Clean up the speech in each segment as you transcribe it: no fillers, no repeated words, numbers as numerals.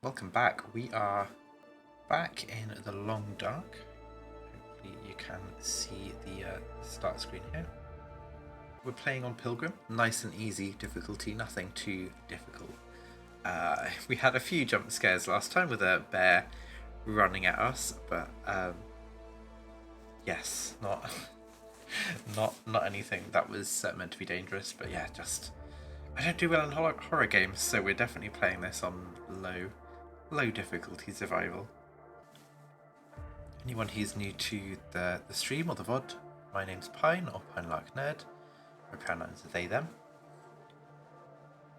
welcome back. We are back in the long dark. Hopefully you can see the start screen here. We're playing on Pilgrim, nice and easy difficulty, nothing too difficult. We had a few jump scares last time with a bear running at us, but yes, not anything that was meant to be dangerous. But yeah, just I don't do well in horror games, so we're definitely playing this on low difficulty survival. Anyone who's new to the stream or the VOD, my name's Pine or Pinelark Nerd. My pronouns are they, them.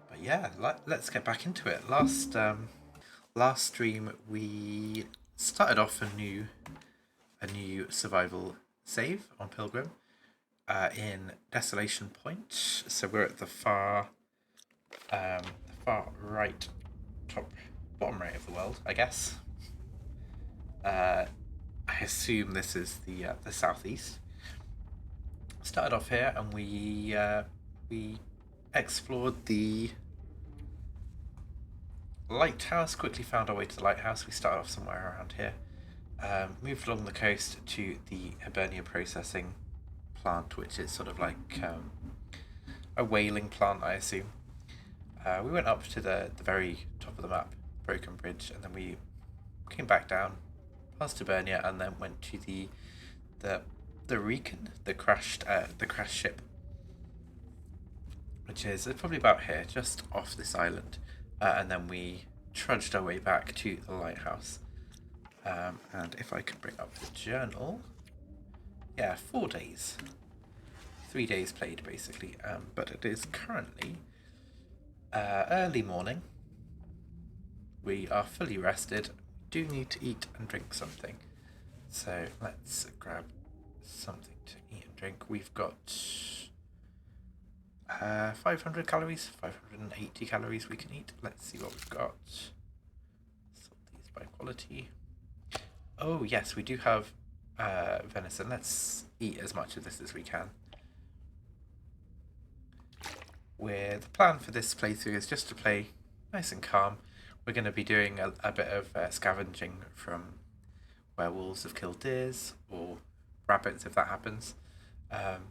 But yeah, let's get back into it. Last stream we started off a new survival save on Pilgrim in Desolation Point. So we're at the far right, bottom right of the world, I guess. I assume this is the southeast. Started off here and we explored the lighthouse, quickly found our way to the lighthouse. We started off somewhere around here. Moved along the coast to the Hibernia processing plant, which is sort of like a whaling plant, I assume. We went up to the very top of the map, Broken Bridge, and then we came back down past Hibernia and then went to the Recon, the crashed ship, which is probably about here, just off this island, and then we trudged our way back to the lighthouse. And if I could bring up the journal, yeah, 4 days, 3 days played basically, but it is currently early morning. We are fully rested. Do need to eat and drink something, so let's grab something to eat and drink. We've got 500 calories, 580 calories we can eat. Let's see what we've got. Sort these by quality. Oh yes, we do have venison. Let's eat as much of this as we can. The plan for this playthrough is just to play nice and calm. We're going to be doing a bit of scavenging from where wolves have killed deers or rabbits if that happens. And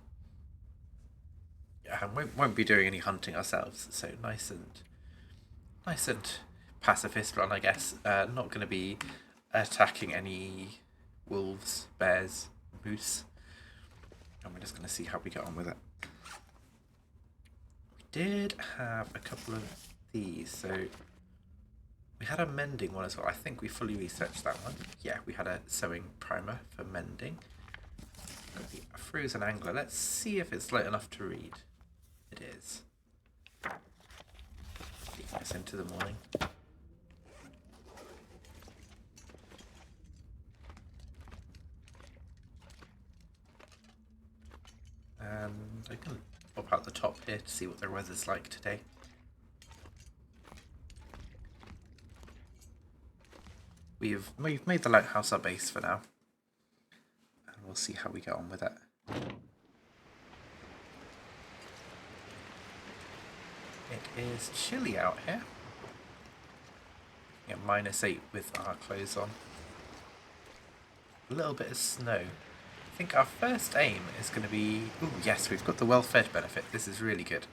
won't be doing any hunting ourselves, so nice and pacifist run, I guess. Not going to be attacking any wolves, bears, moose, and we're just going to see how we get on with it. We did have a couple of these, so we had a mending one as well. I think we fully researched that one. Yeah, we had a sewing primer for mending. Got the frozen angler. Let's see if it's light enough to read. It is. Taking us into the morning. And I can pop out the top here to see what the weather's like today. We've made the lighthouse our base for now, and we'll see how we get on with it. It is chilly out here. At -8 with our clothes on. A little bit of snow. I think our first aim is going to be... Oh yes, we've got the well-fed benefit. This is really good.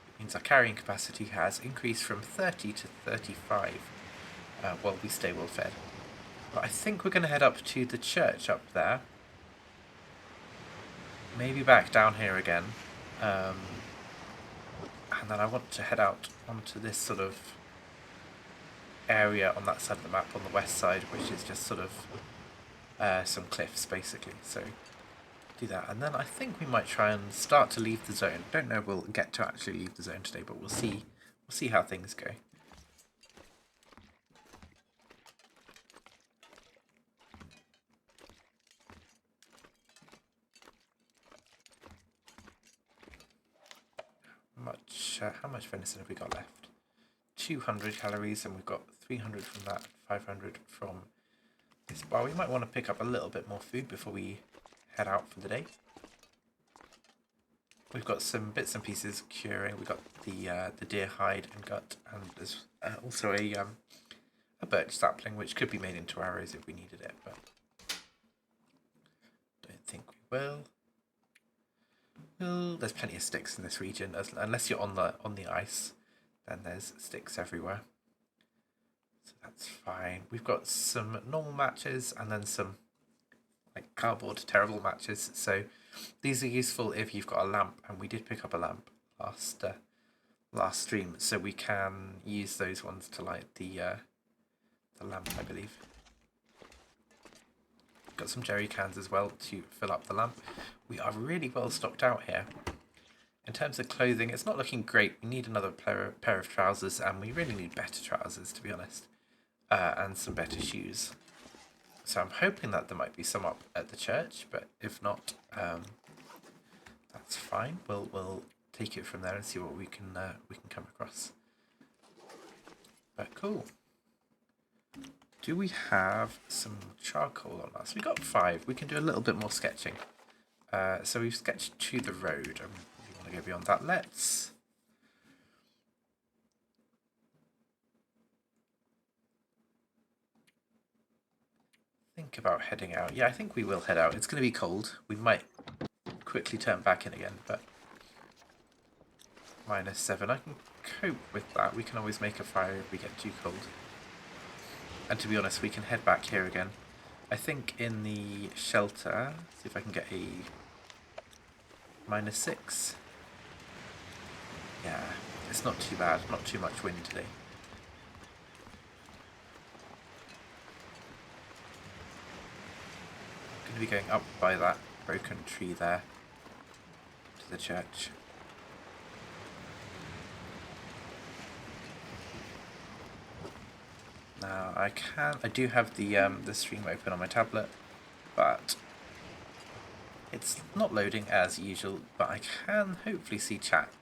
It means our carrying capacity has increased from 30 to 35 while we stay well-fed. But I think we're going to head up to the church up there. Maybe back down here again. And then I want to head out onto this sort of area on that side of the map, on the west side, which is just sort of some cliffs, basically. So do that. And then I think we might try and start to leave the zone. Don't know if we'll get to actually leave the zone today, but we'll see. We'll see how things go. How much venison have we got left? 200 calories, and we've got 300 from that, 500 from this bar. We might want to pick up a little bit more food before we head out for the day. We've got some bits and pieces curing. We've got the deer hide and gut, and there's also a a birch sapling, which could be made into arrows if we needed it, but don't think we will. Well, there's plenty of sticks in this region, unless you're on the ice, then there's sticks everywhere. So that's fine. We've got some normal matches and then some like cardboard terrible matches. So these are useful if you've got a lamp, and we did pick up a lamp last stream, so we can use those ones to light the lamp, I believe. Got some jerry cans as well to fill up the lamp. We are really well stocked out here. In terms of clothing, it's not looking great. We need another pair of trousers, and we really need better trousers, to be honest, and some better shoes. So I'm hoping that there might be some up at the church, but if not, that's fine. We'll take it from there and see what we can come across. But cool. Do we have some charcoal on us? We got 5. We can do a little bit more sketching. So we've sketched to the road. I really want to go beyond that. Let's think about heading out. Yeah, I think we will head out. It's going to be cold. We might quickly turn back in again, but -7. I can cope with that. We can always make a fire if we get too cold. And to be honest, we can head back here again. I think in the shelter, see if I can get a -6. Yeah, it's not too bad. Not too much wind today. I'm going to be going up by that broken tree there to the church. Now I do have the stream open on my tablet, but it's not loading as usual. But I can hopefully see chat.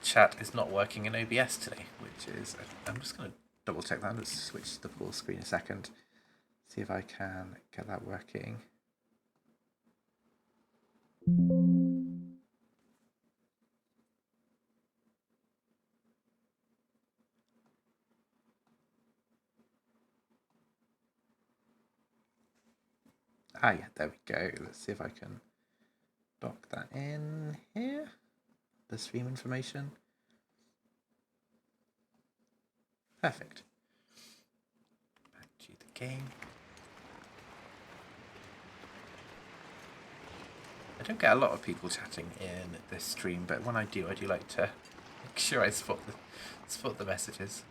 Chat is not working in OBS today, which is, I'm just going to double check that. Let's switch to the full screen a second, see if I can get that working. Ah, yeah, there we go. Let's see if I can dock that in here. The stream information. Perfect. Back to the game. I don't get a lot of people chatting in this stream, but when I do like to make sure I spot the messages.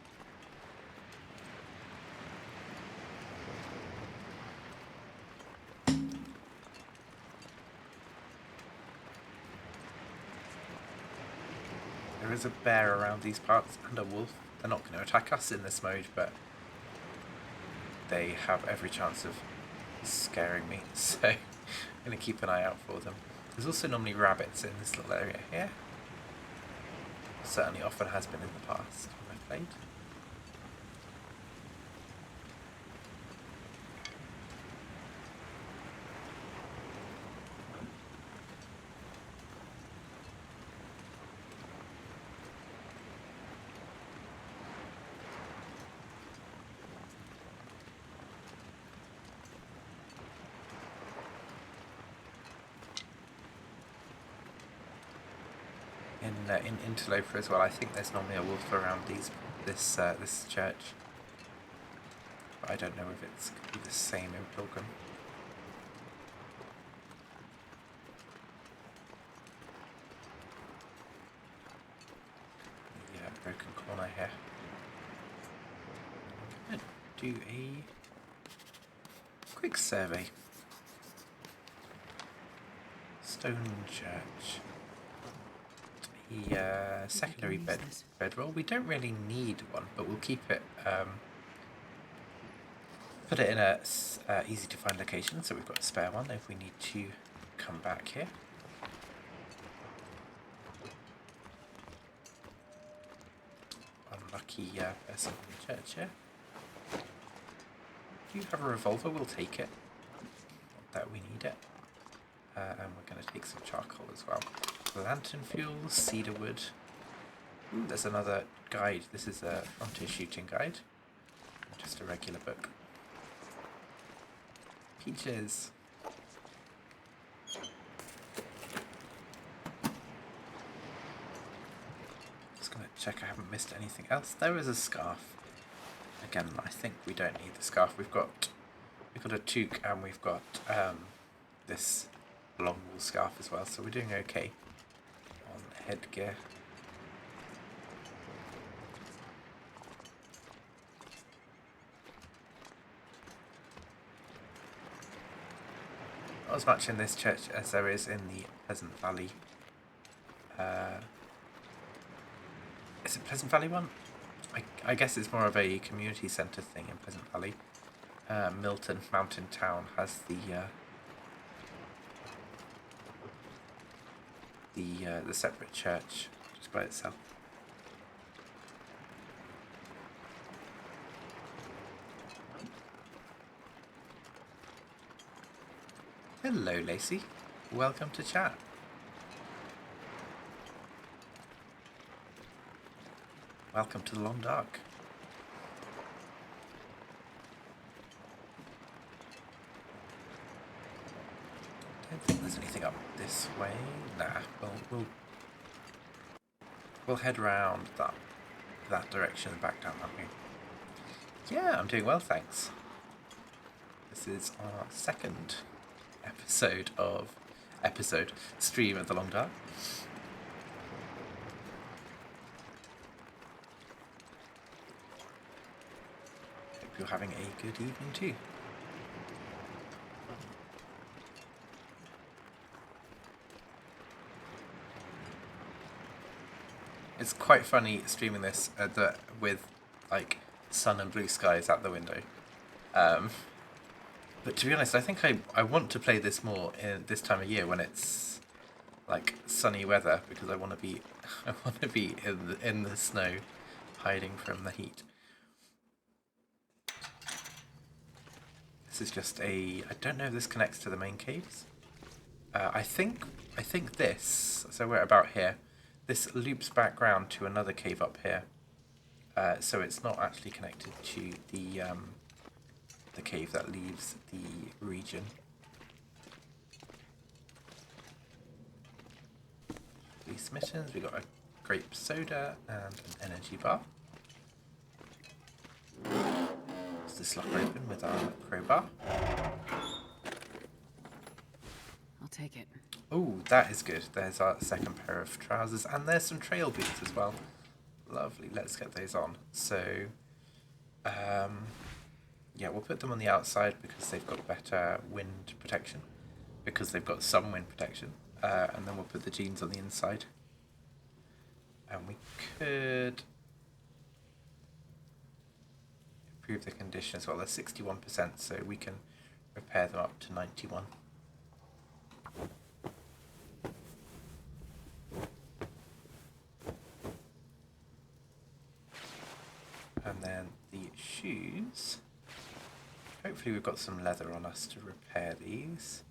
There is a bear around these parts and a wolf. They're not going to attack us in this mode, but they have every chance of scaring me, so I'm going to keep an eye out for them. There's also normally rabbits in this little area here. Certainly often has been in the past when I've played. In Interloper as well, I think there's normally a wolf around this church, but I don't know if it's going to be the same in Pilgrim. Yeah, broken corner here. I'm going to do a quick survey. Stone Church. The secondary bedroll. We don't really need one, but we'll keep it. Put it in a easy to find location, so we've got a spare one if we need to come back here. Unlucky person in the church here. Do you have a revolver? We'll take it. Not that we need it. And we're going to take some charcoal as well. Lantern fuel, cedar wood. Ooh, there's another guide. This is a frontier shooting guide. just a regular book. Peaches. Just gonna check I haven't missed anything else. There is a scarf. Again, I think we don't need the scarf. We've got a toque and we've got this long wool scarf as well, so we're doing okay on headgear. Not as much in this church as there is in the Pleasant Valley. Is it Pleasant Valley one? I guess it's more of a community centre thing in Pleasant Valley. Milton Mountain Town has the separate church just by itself. Hello, Lacey. Welcome to chat. Welcome to the Long Dark. Don't think there's anything up this way. Nah, we'll head round that direction and back down that way. Yeah, I'm doing well, thanks. This is our second stream of the Long Dark. Hope you're having a good evening too. It's quite funny streaming this with like sun and blue skies out the window. But to be honest, I think I want to play this more in this time of year when it's like sunny weather, because I want to be in the snow, hiding from the heat. This is just I don't know if this connects to the main caves. I think this. So we're about here. This loops back round to another cave up here. So it's not actually connected to the cave that leaves the region. These mittens, we got a grape soda and an energy bar. Let's this lock open with our crowbar. I'll take it. Oh, that is good. There's our second pair of trousers, and there's some trail boots as well. Lovely. Let's get those on. So, yeah, we'll put them on the outside because they've got better wind protection, because they've got some wind protection, and then we'll put the jeans on the inside. And we could improve the condition as well. They're 61%, so we can repair them up to 91. And then the shoes, hopefully we've got some leather on us to repair these.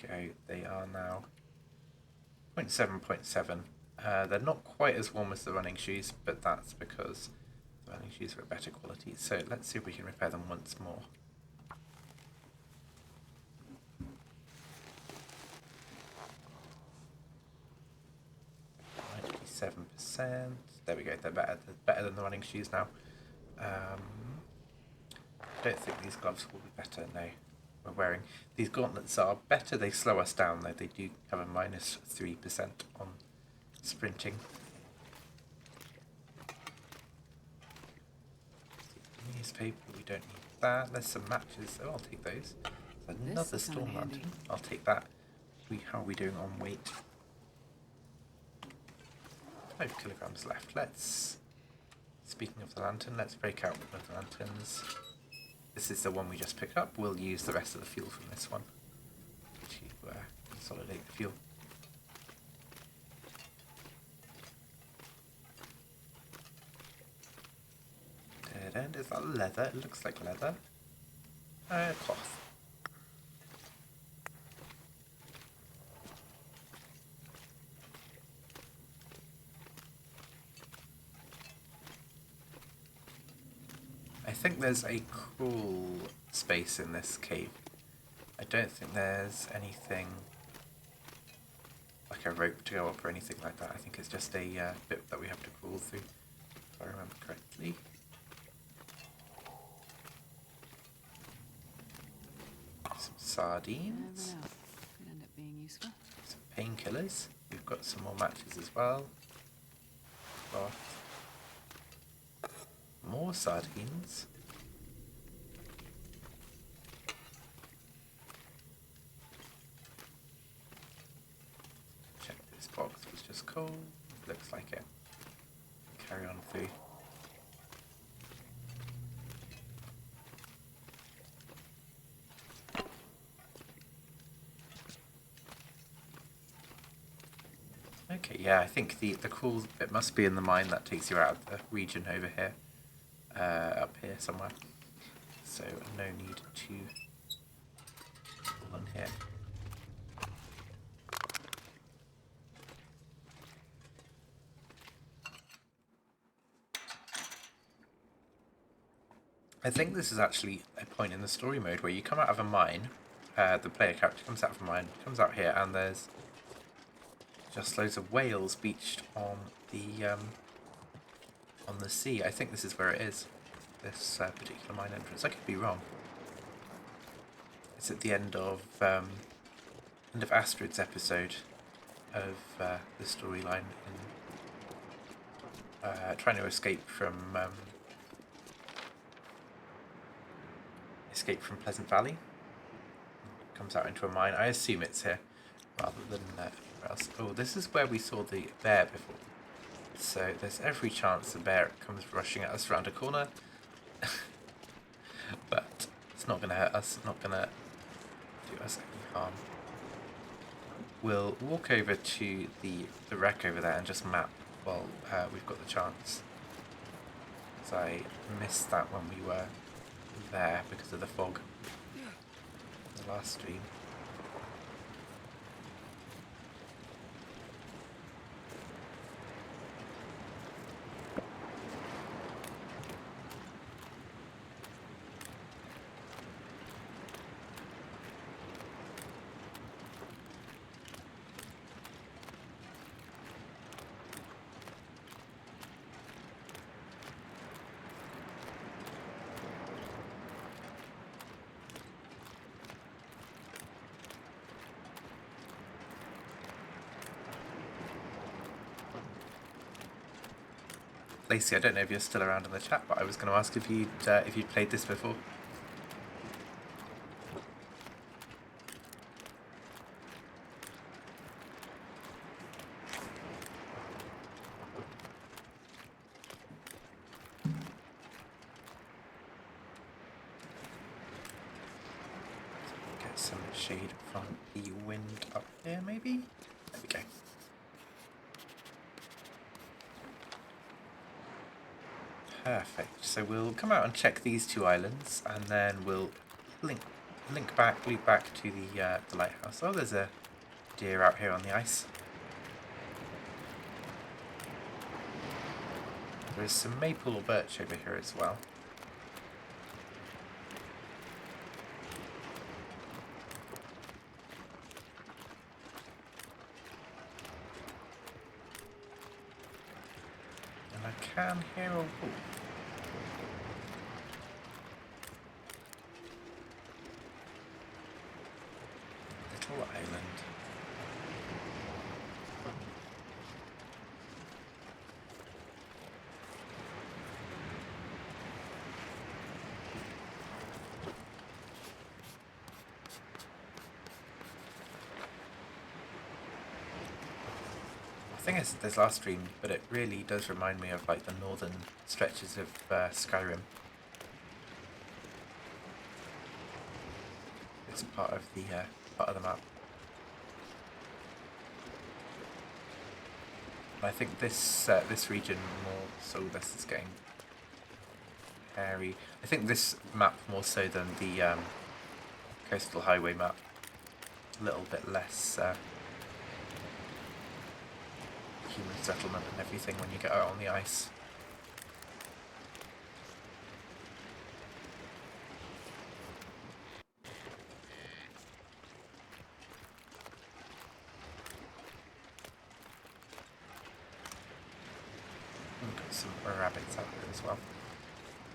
Go, they are now 0.7.7. They're not quite as warm as the running shoes, but that's because the running shoes are of better quality. So let's see if we can repair them once more. 7%. There we go. They're better than the running shoes now. I don't think these gloves will be better. No, we're wearing these gauntlets are better. They slow us down though. They do have a -3% on sprinting. Newspaper. We don't need that. There's some matches. Oh, I'll take those. There's another storm lantern. I'll take that. How are we doing on weight? 5 kilograms left. Speaking of the lantern, let's break out one of the lanterns. This is the one we just picked up. We'll use the rest of the fuel from this one to consolidate the fuel. Dead end. Is that leather? It looks like leather. Cloth. think there's a crawl space in this cave. I don't think there's anything like a rope to go up or anything like that. I think it's just a bit that we have to crawl through, if I remember correctly. Some sardines. Never know. Could end up being useful. Some painkillers. We've got some more matches as well. Cloth. More sardines. Check this box was just coal. Looks like it. Carry on through. Okay, yeah, I think the cool bit must be in the mine that takes you out of the region over here. Up here somewhere. So no need to pull on here. I think this is actually a point in the story mode where you come out of a mine, the player character comes out of a mine, comes out here, and there's just loads of whales beached on the sea. I think this is where it is, this particular mine entrance. I could be wrong. It's at the end of Astrid's episode of the storyline in trying to escape from Pleasant Valley. Comes out into a mine. I assume it's here rather than anywhere else. Oh, this is where we saw the bear before. So there's every chance the bear comes rushing at us around a corner. But it's not going to hurt us, not going to do us any harm. We'll walk over to the wreck over there and just map while we've got the chance. Because I missed that when we were there because of the fog in the last stream. Lacey, I don't know if you're still around in the chat, but I was going to ask if you'd played this before. Get some shade from the wind up here, maybe? There we go. Perfect. So we'll come out and check these two islands, and then we'll loop back to the lighthouse. Oh, there's a deer out here on the ice. There's some maple or birch over here as well. And I can hear a wolf. Little island. I think it's this last stream, but it really does remind me of like the northern stretches of Skyrim. It's part of the map. And I think this region more so. This is getting hairy. I think this map more so than the coastal highway map. A little bit less human settlement and everything when you get out on the ice. some rabbits out there as well.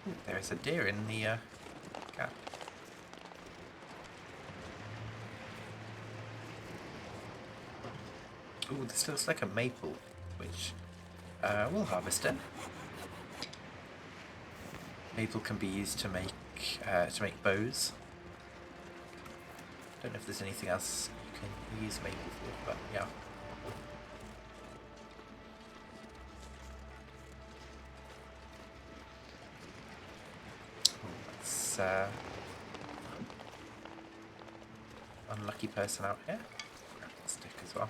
Ooh, there is a deer in the gap. Ooh, this looks like a maple, which we'll harvest it. Maple can be used to make bows. Don't know if there's anything else you can use maple for, but yeah. That's unlucky person out here. Grab that stick as well.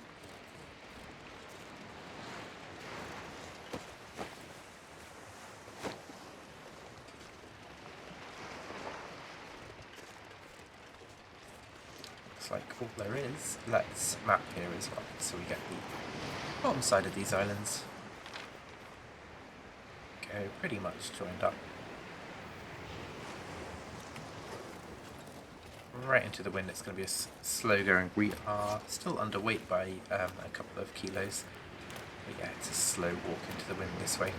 Like all there is. Let's map here as well, so we get the bottom side of these islands. Go pretty much joined up. Right into the wind. It's going to be a slow going. We are still underweight by a couple of kilos, but yeah, it's a slow walk into the wind this way.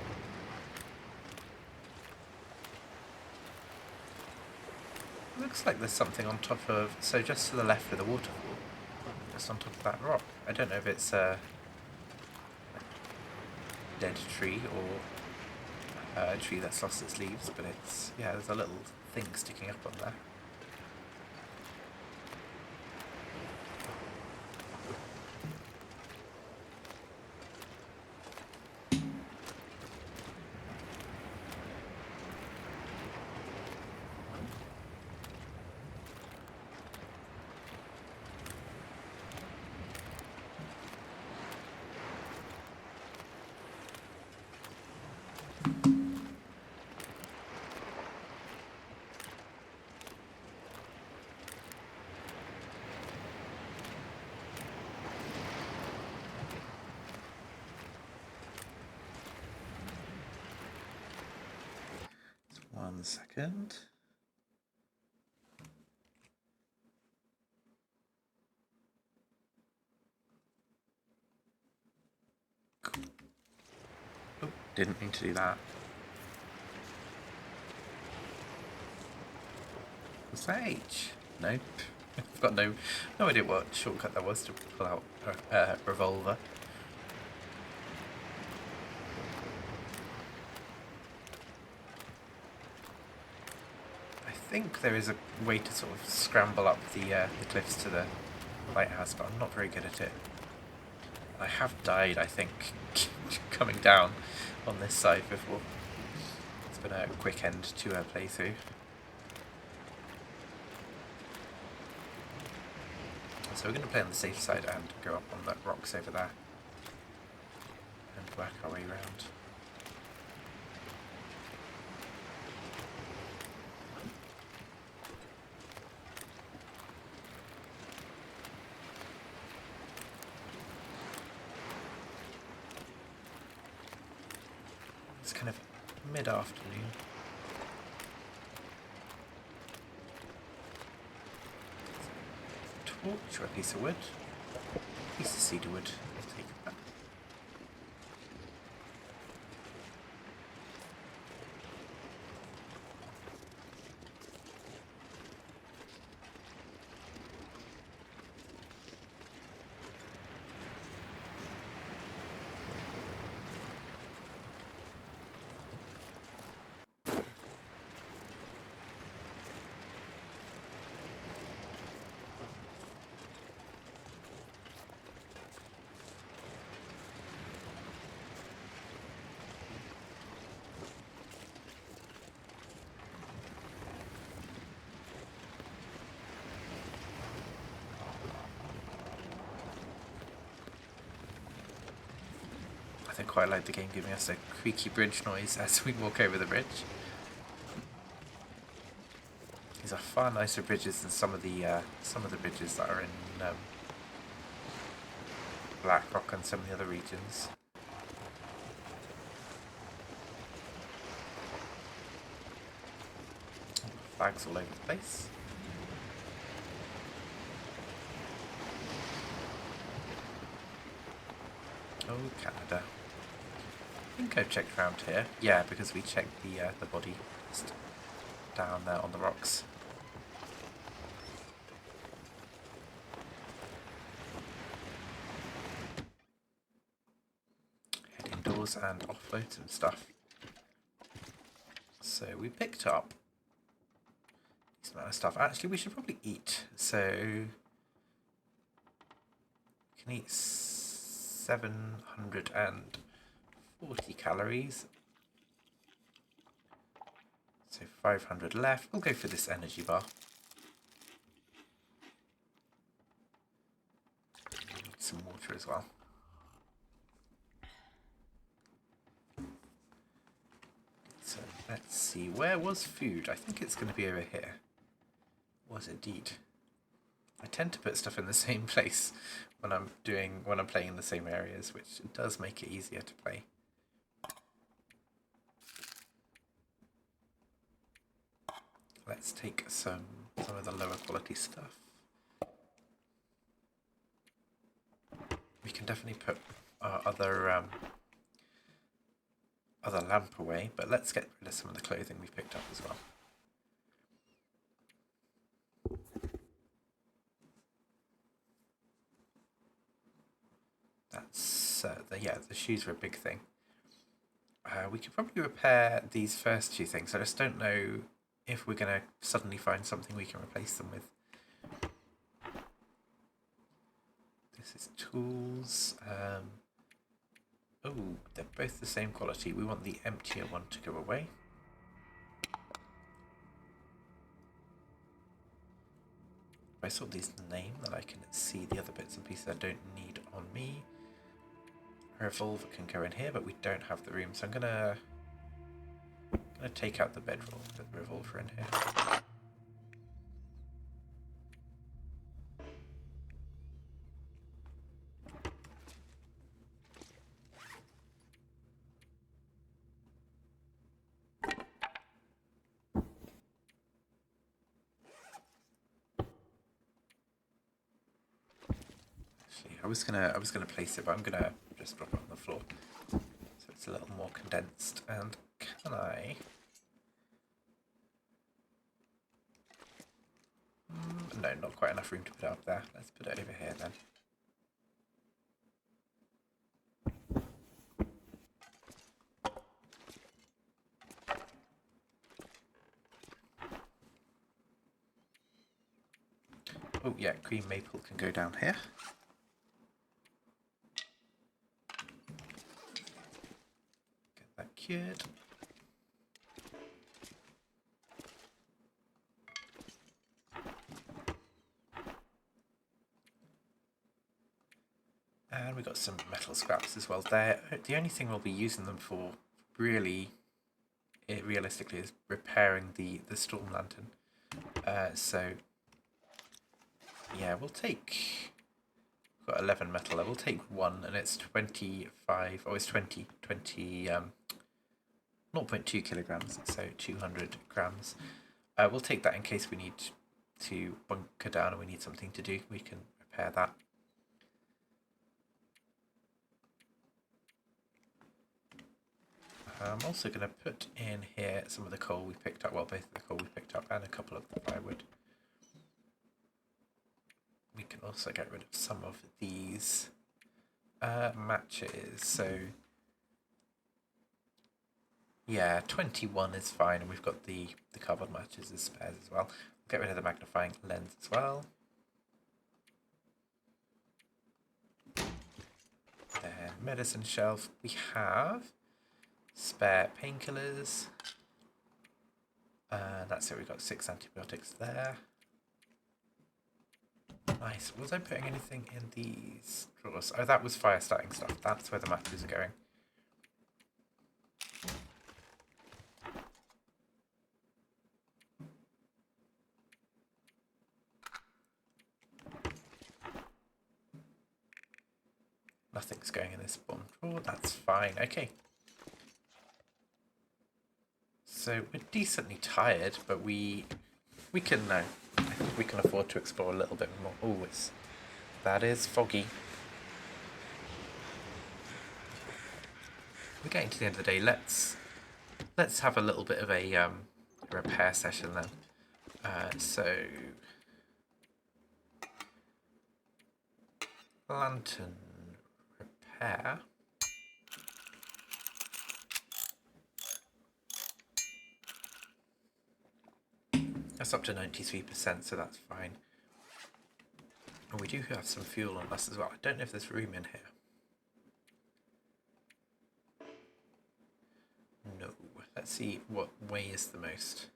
Looks like there's something on top of, so just to the left of the waterfall, just on top of that rock. I don't know if it's a dead tree or a tree that's lost its leaves, but it's, yeah, there's a little thing sticking up on there. One second. Cool. Oh, didn't mean to do that. Was that H? Nope. I've got no idea what shortcut that was to pull out a revolver. I think there is a way to sort of scramble up the cliffs to the lighthouse, but I'm not very good at it. I have died, I think, coming down on this side before. It's been a quick end to a playthrough. So we're going to play on the safe side and go up on the rocks over there and work our way around. It's kind of mid-afternoon. Torch or a piece of wood? Piece of cedar wood. I'll take that. I quite like the game giving us a creaky bridge noise as we walk over the bridge. These are far nicer bridges than some of the bridges that are in Blackrock and some of the other regions. Flags all over the place. Oh, Canada. think I've checked around here. Yeah, because we checked the body just down there on the rocks. Head indoors and offload some stuff. So we picked up this amount of stuff. Actually, we should probably eat. So we can eat 740 calories. So 500 left. We'll go for this energy bar. Need some water as well. So let's see, where was food? I think it's going to be over here. Was indeed. I tend to put stuff in the same place when I'm playing in the same areas, which does make it easier to play. Let's take some of the lower quality stuff. We can definitely put our other lamp away, but let's get rid of some of the clothing we picked up as well. That's the shoes are a big thing. We could probably repair these first two things. I just don't know if we're going to suddenly find something we can replace them with. This is tools. Oh, they're both the same quality. We want the emptier one to go away. If I sort these name, then I can see the other bits and pieces I don't need on me. A revolver can go in here, but we don't have the room, so I'm gonna take out the bedroll, put the revolver in here. I was gonna place it, but I'm gonna just drop it on the floor so it's a little more condensed. And can I? No, not quite enough room to put it up there. Let's put it over here then. Oh yeah, cream maple can go down here. Get that cured. And we got some metal scraps as well there. The only thing we'll be using them for realistically is repairing the storm lantern. So yeah, we'll take, we've got 11 metal there, we'll take one, and it's 25, oh it's 0.2 kilograms, so 200 grams. We'll take that in case we need to bunker down and we need something to do, we can repair that. I'm also going to put in here some of the coal we picked up, well both of the coal we picked up and a couple of the firewood. We can also get rid of some of these matches, so yeah, 21 is fine, and we've got the cardboard matches as spares as well. We'll get rid of the magnifying lens as well. Then medicine shelf, we have spare painkillers. That's it, we've got 6 antibiotics there. Nice. Was I putting anything in these drawers? Oh, that was fire starting stuff. That's where the matches are going. Nothing's going in this bomb drawer. That's fine. Okay. So we're decently tired, but we can I think we can afford to explore a little bit more. Oh, that is foggy. we're getting to the end of the day. Let's have a little bit of a repair session then. So lantern repair. That's up to 93%, so that's fine. And we do have some fuel on us as well. I don't know if there's room in here. No. Let's see what weighs the most.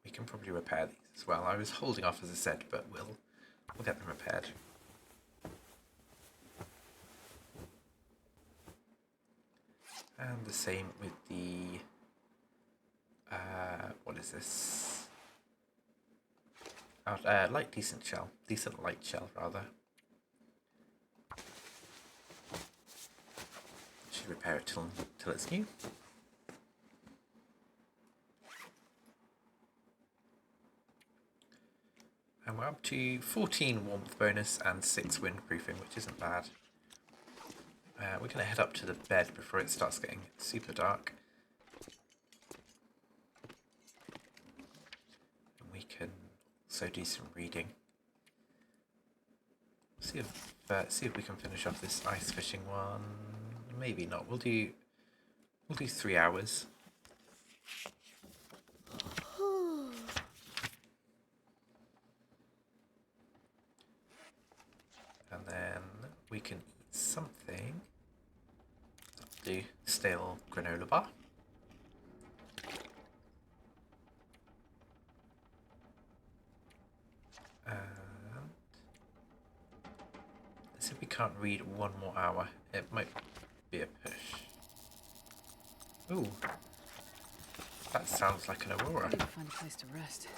We can probably repair these as well. I was holding off, as I said, but we'll get them repaired. And the same with the what is this? Decent light shell rather. Should repair it till it's new. And we're up to 14 warmth bonus and 6 windproofing, which isn't bad. We're going to head up to the bed before it starts getting super dark. And we can also do some reading. See if we can finish off this ice fishing one. Maybe not. We'll do 3 hours. And then we can eat something. I'll do stale granola bar. And let's see if we can't read 1 more hour. It might be a push. Ooh. That sounds like an aurora. I need to find a place to rest.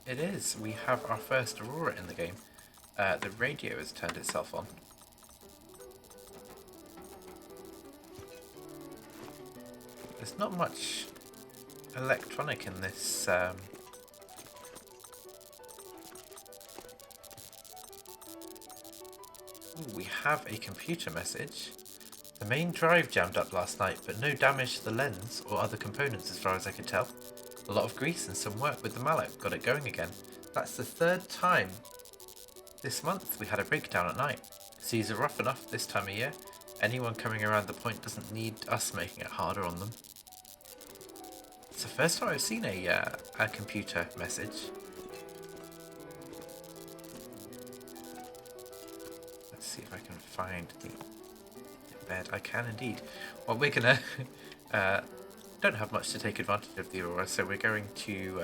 It is. We have our first aurora in the game. The radio has turned itself on. There's not much electronic in this. Ooh, we have a computer message. The main drive jammed up last night, but no damage to the lens or other components as far as I could tell. A lot of grease and some work with the mallet got it going again. That's the 3rd time this month we had a breakdown at night. Seas are rough enough this time of year. Anyone coming around the point doesn't need us making it harder on them. It's the first time I've seen a computer message. Let's see if I can find the bed. I can indeed. Well, we're gonna don't have much to take advantage of the aurora, so we're going to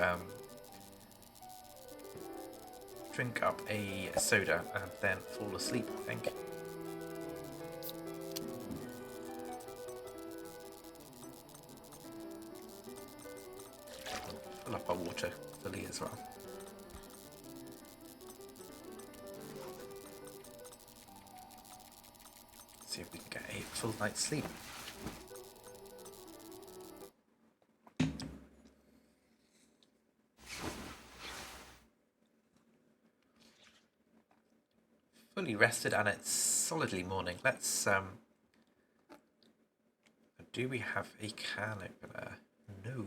drink up a soda and then fall asleep, I think. Fill up our water fully as well. See if we can get a full night's sleep. Fully rested and it's solidly morning. Let's do we have a can opener? No.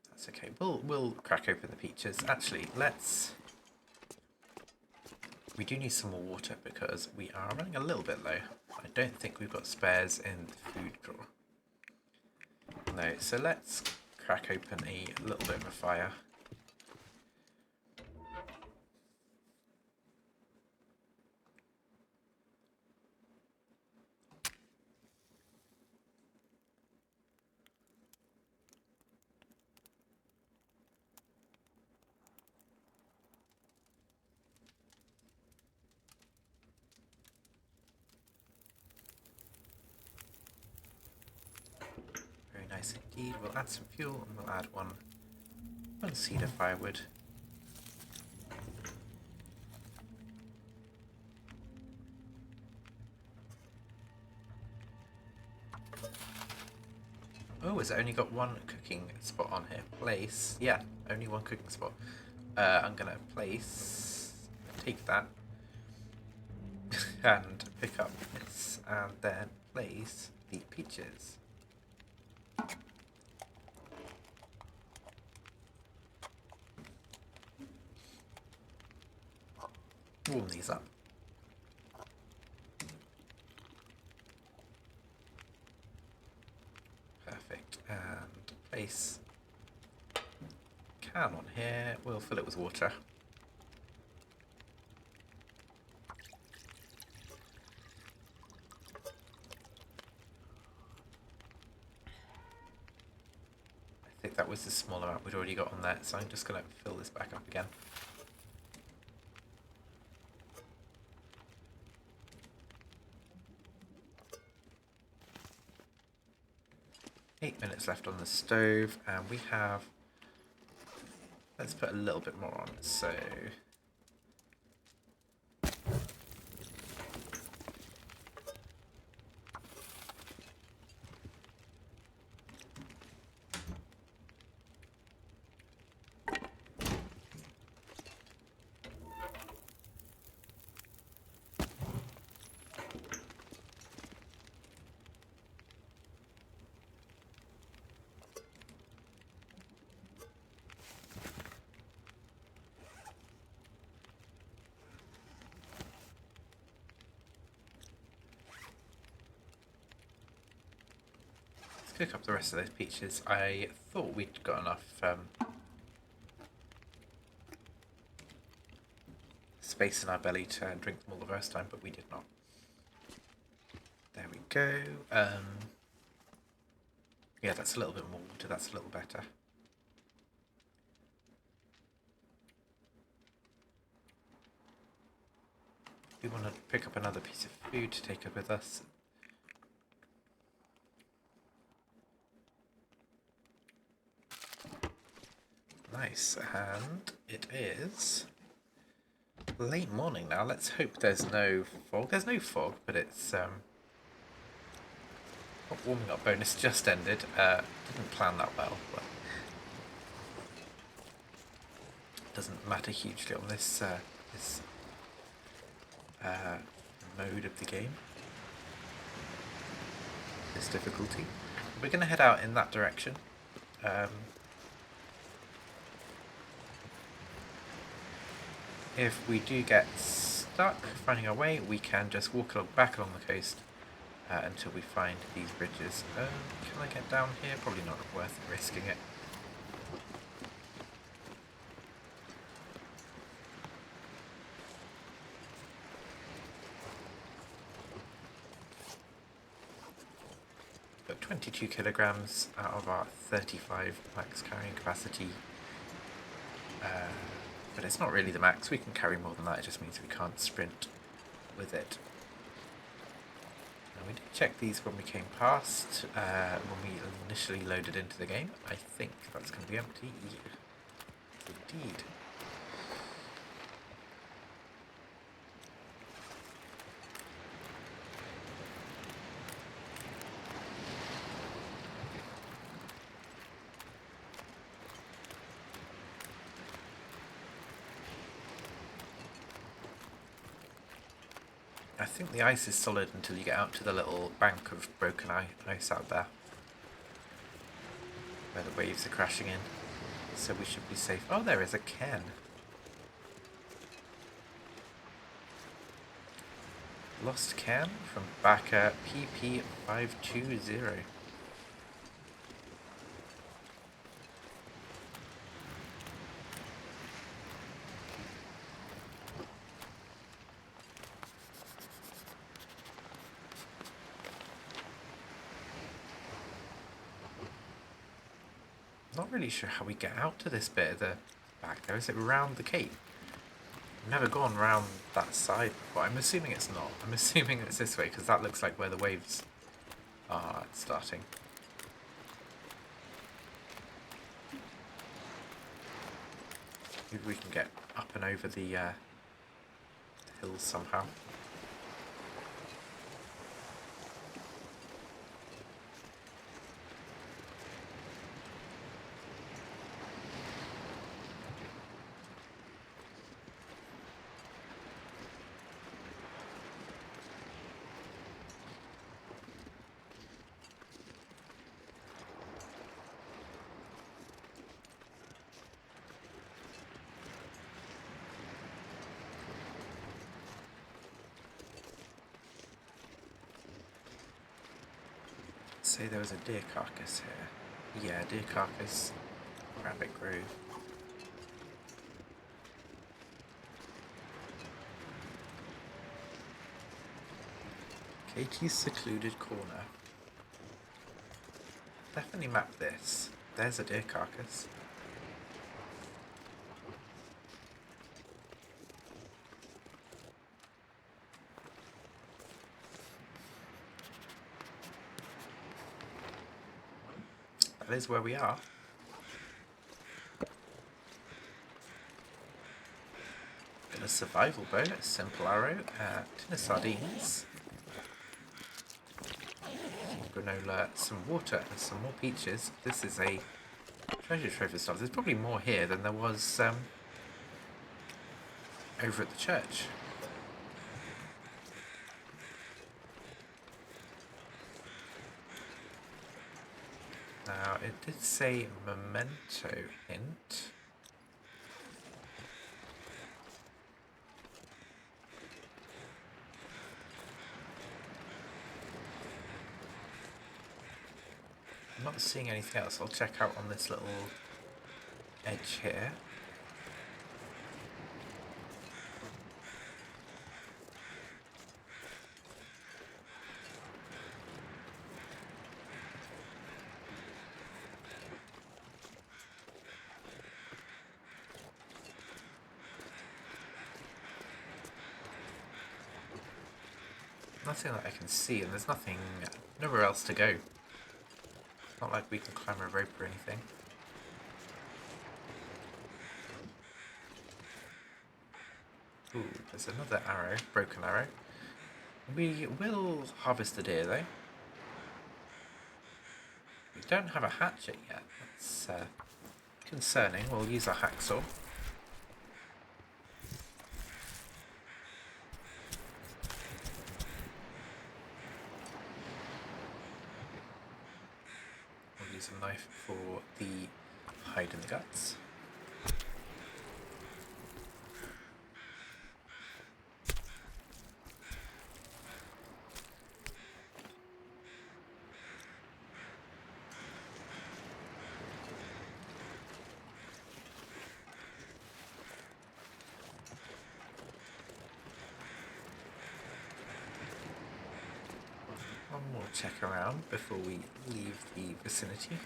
That's okay. We'll crack open the peaches. Actually, we do need some more water because we are running a little bit low. I don't think we've got spares in the food drawer. No, so let's crack open a little bit of a fire. Nice indeed. We'll add some fuel and we'll add one seed of firewood. Oh, has it only got one cooking spot on here? Place. Yeah, only one cooking spot. I'm going to take that, and pick up this, and then place the peaches. Warm these up. Perfect. And place can on here. We'll fill it with water. I think that was the small amount we'd already got on there, so I'm just going to fill this back up again. Eight minutes left on the stove, and we have, let's put a little bit more on, so cook up the rest of those peaches. I thought we'd got enough space in our belly to drink them all the first time, but we did not. There we go. Yeah, that's a little bit more water. That's a little better. We want to pick up another piece of food to take up with us. Nice, and it is late morning now. Let's hope there's no fog. There's no fog, but it's hot warming up bonus just ended. Didn't plan that well, but doesn't matter hugely on this mode of the game. This difficulty. We're going to head out in that direction. If we do get stuck finding our way, we can just walk back along the coast until we find these bridges. Can I get down here? Probably not worth risking it. But 22 kilograms out of our 35 max carrying capacity. But it's not really the max. We can carry more than that. It just means we can't sprint with it. Now, we did check these when we came past, when we initially loaded into the game. I think that's going to be empty. Indeed. I think the ice is solid until you get out to the little bank of broken ice out there, where the waves are crashing in. So we should be safe. Oh, there is a cairn. Lost cairn from backer PP520. Not really sure how we get out to this bit of the back there. Is it round the cape? I've never gone round that side before. I'm assuming it's not. I'm assuming it's this way because that looks like where the waves are starting. Maybe we can get up and over the hills somehow. say there was a deer carcass here. Yeah, deer carcass, rabbit grove. Katie's secluded corner. Definitely map this. There's a deer carcass. That is where we are. Got a survival boat, a simple arrow, tin of sardines, some granola, some water, and some more peaches. This is a treasure trove of stuff. There's probably more here than there was over at the church. Now, it did say memento hint. I'm not seeing anything else. I'll check out on this little edge here. Nothing that I can see, and there's nothing, nowhere else to go. Not like we can climb a rope or anything. Ooh, there's another arrow, broken arrow. We will harvest the deer though. We don't have a hatchet yet. That's concerning. We'll use our hacksaw. We'll use a knife for the hide and the guts. One more check around before we leave the vicinity.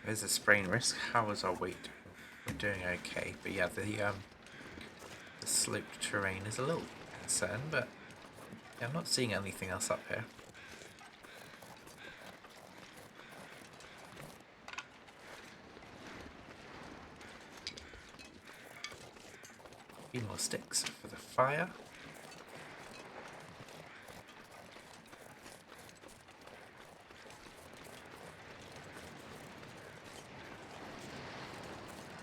There's a sprain risk. How is our weight doing? We're doing okay, but yeah, the sloped terrain is a little concern, but yeah, I'm not seeing anything else up here. A few more sticks for the fire.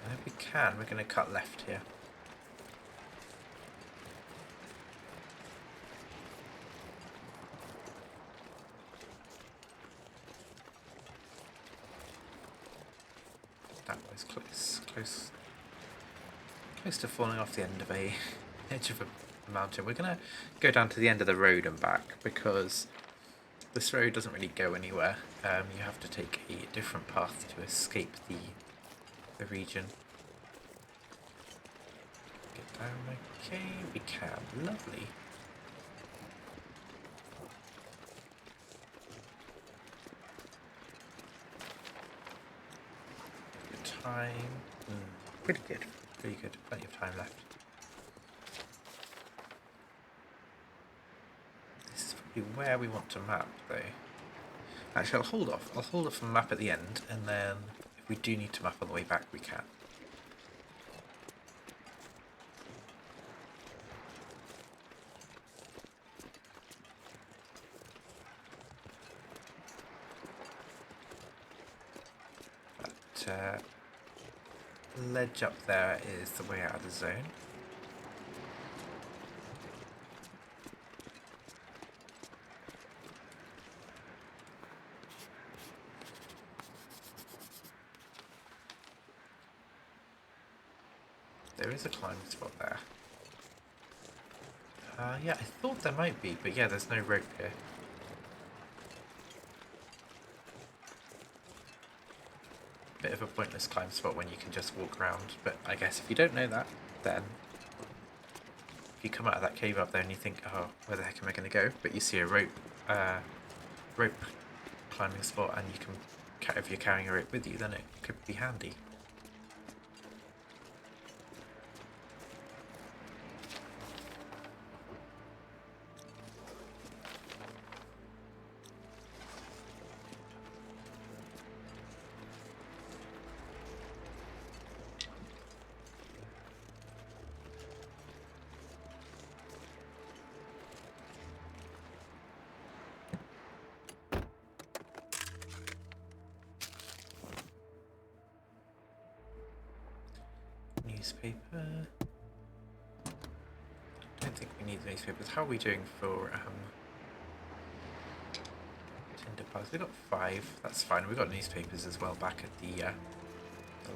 And if we can, we're going to cut left here. That was close to falling off the end of a edge of a mountain. We're going to go down to the end of the road and back because this road doesn't really go anywhere. You have to take a different path to escape the region. Get down, okay, we can, lovely. Good time, pretty good, plenty of time left. This is probably where we want to map though. Actually, I'll hold off on the map at the end, and then if we do need to map on the way back, we can. That ledge up there is the way out of the zone. is a climbing spot there. Yeah, I thought there might be, but yeah, there's no rope here. Bit of a pointless climb spot when you can just walk around, but I guess if you don't know that, then if you come out of that cave up there and you think, oh, where the heck am I going to go? But you see a rope climbing spot, and you can, if you're carrying a rope with you, then it could be handy. Newspaper. I don't think we need newspapers. How are we doing for tinder piles? We've got 5. That's fine. We've got newspapers as well back at the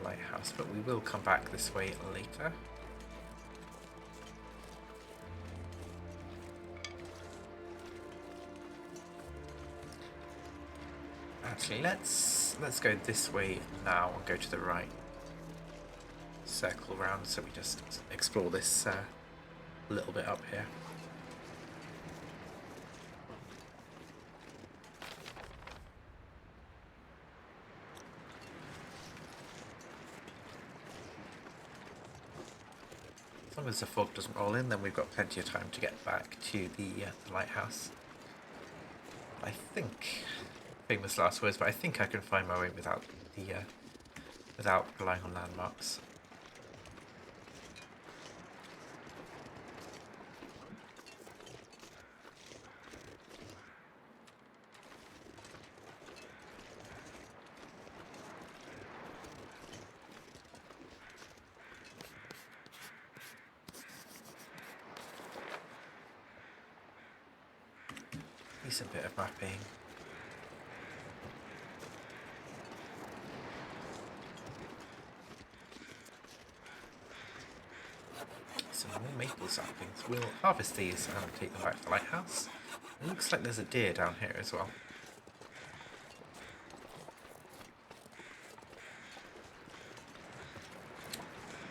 lighthouse, but we will come back this way later. Actually, let's go this way now and go to the right. Circle around so we just explore this little bit up here. As long as the fog doesn't roll in, then we've got plenty of time to get back to the lighthouse. I think, famous last words, but I think I can find my way without relying on landmarks. Decent bit of mapping. Some more maple saplings. We'll harvest these and take them back to the lighthouse. It looks like there's a deer down here as well.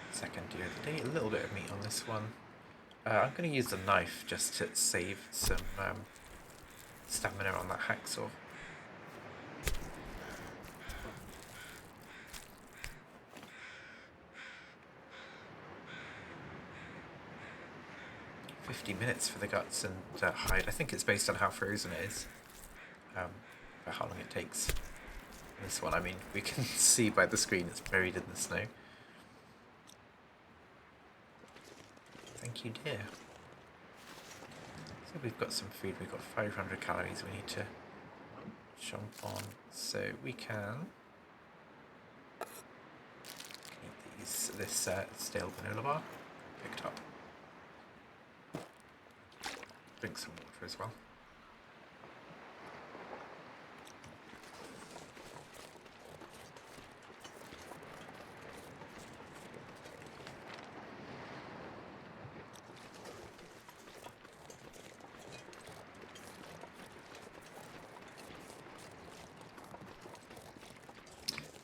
Second deer of the day. A little bit of meat on this one. I'm going to use the knife just to save some stamina on that hacksaw. $50 for the guts and hide. I think it's based on how frozen it is, for how long it takes. This one, I mean, we can see by the screen it's buried in the snow. Thank you, dear. So we've got some food. We've got 500 calories we need to jump on, so we can eat this stale granola bar picked up. Drink some water as well.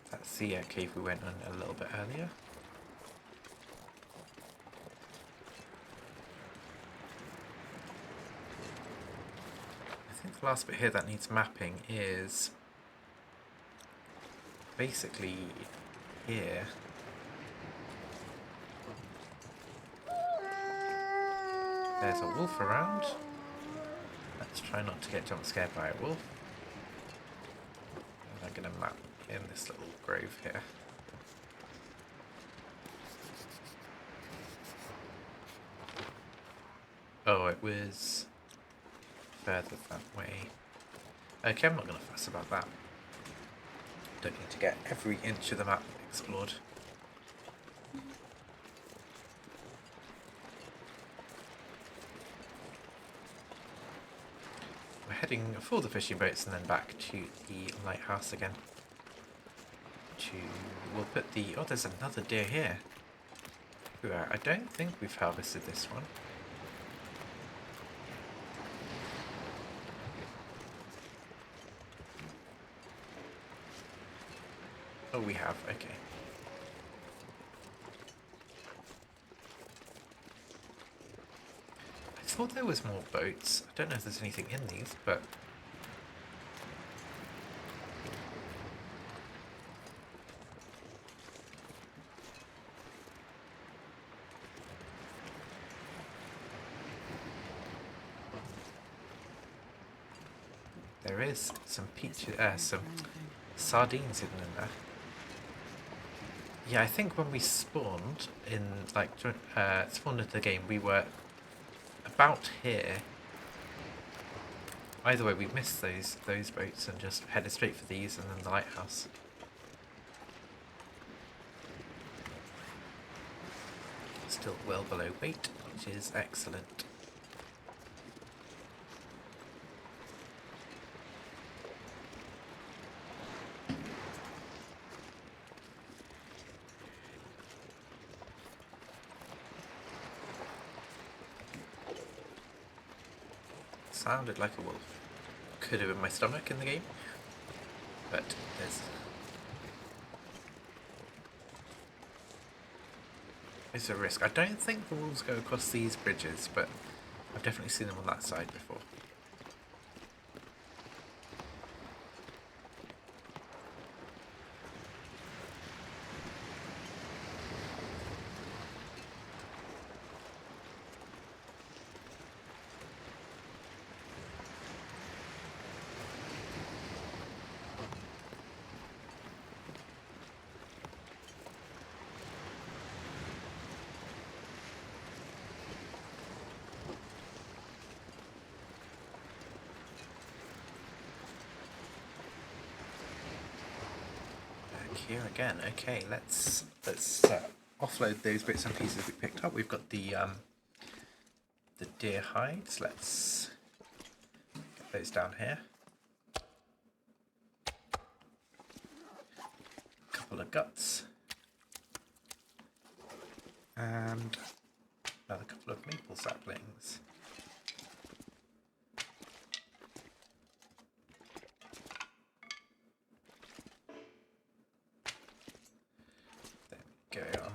That's the cave we went on a little bit earlier. I think the last bit here that needs mapping is basically here. There's a wolf around. Let's try not to get jump scared by a wolf. And I'm going to map in this little grove here. Oh, it was further that way. Okay, I'm not going to fuss about that. Don't need to get every inch of the map explored. We're heading for the fishing boats and then back to the lighthouse again. We'll put the... Oh, there's another deer here. everywhere. I don't think we've harvested this one. Oh, we have. Okay. I thought there was more boats. I don't know if there's anything in these, but... There is some some sardines hidden in there. Yeah, I think when we spawned in, like, spawned into the game, we were about here. Either way, we missed those boats and just headed straight for these and then the lighthouse. Still well below weight, which is excellent. Sounded like a wolf. Could have been my stomach in the game, but there's a risk. I don't think the wolves go across these bridges, but I've definitely seen them on that side before. Here again. Okay, let's offload those bits and pieces we picked up. We've got the deer hides. Let's get those down here. A couple of guts and another couple of maple saplings.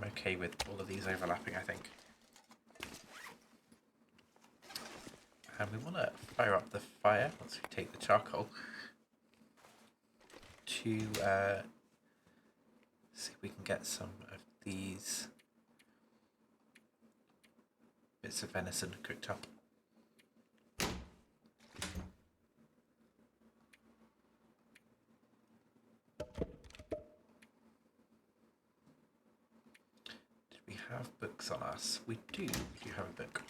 I'm okay with all of these overlapping, I think. And we want to fire up the fire once we take the charcoal to see if we can get some of these bits of venison cooked up. Have books on us. We do have a book.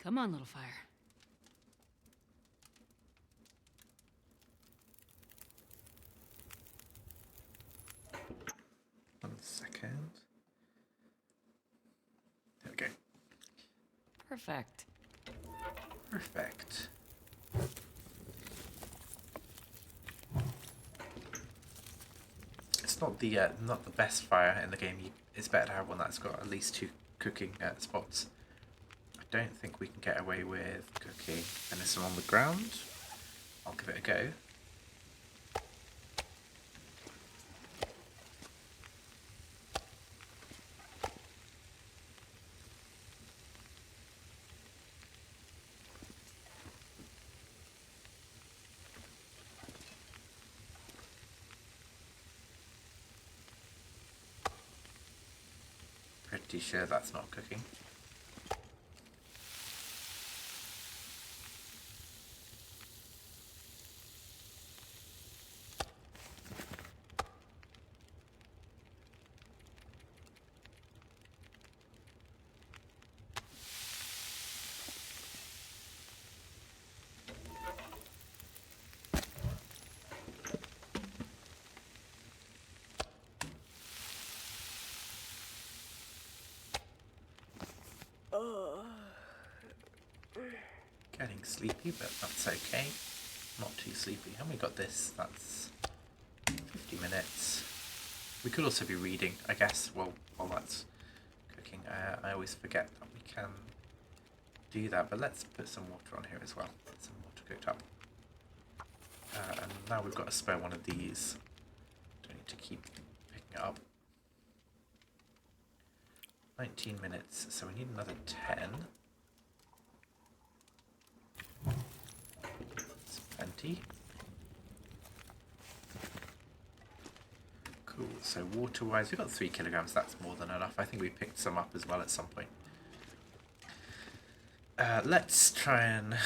Come on, little fire. 1 second. There we go. Perfect. Perfect. It's not the best fire in the game. It's better to have one that's got at least 2 cooking spots. I don't think we can get away with cooking venison on the ground. I'll give it a go. Pretty sure that's not cooking. Getting sleepy, but that's okay. Not too sleepy. And we got this. That's 50 minutes. We could also be reading, I guess, while that's cooking. I always forget that we can do that, but let's put some water on here as well. Get some water cooked up. And now we've got a spare one of these. Don't need to keep picking it up. 19 minutes, so we need another 10. That's plenty. Cool, so water-wise, we've got 3 kilograms, that's more than enough. I think we picked some up as well at some point. Let's try and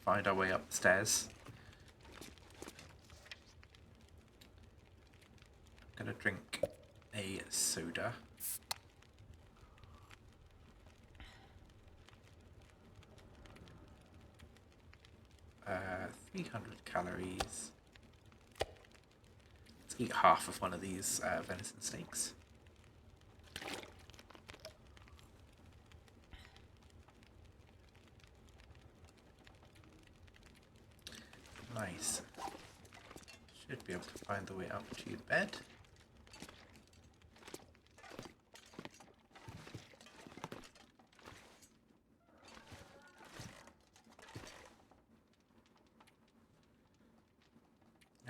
find our way up the stairs. I'm gonna drink a soda. 300 calories. Let's eat half of one of these venison steaks. Nice. Should be able to find the way up to bed.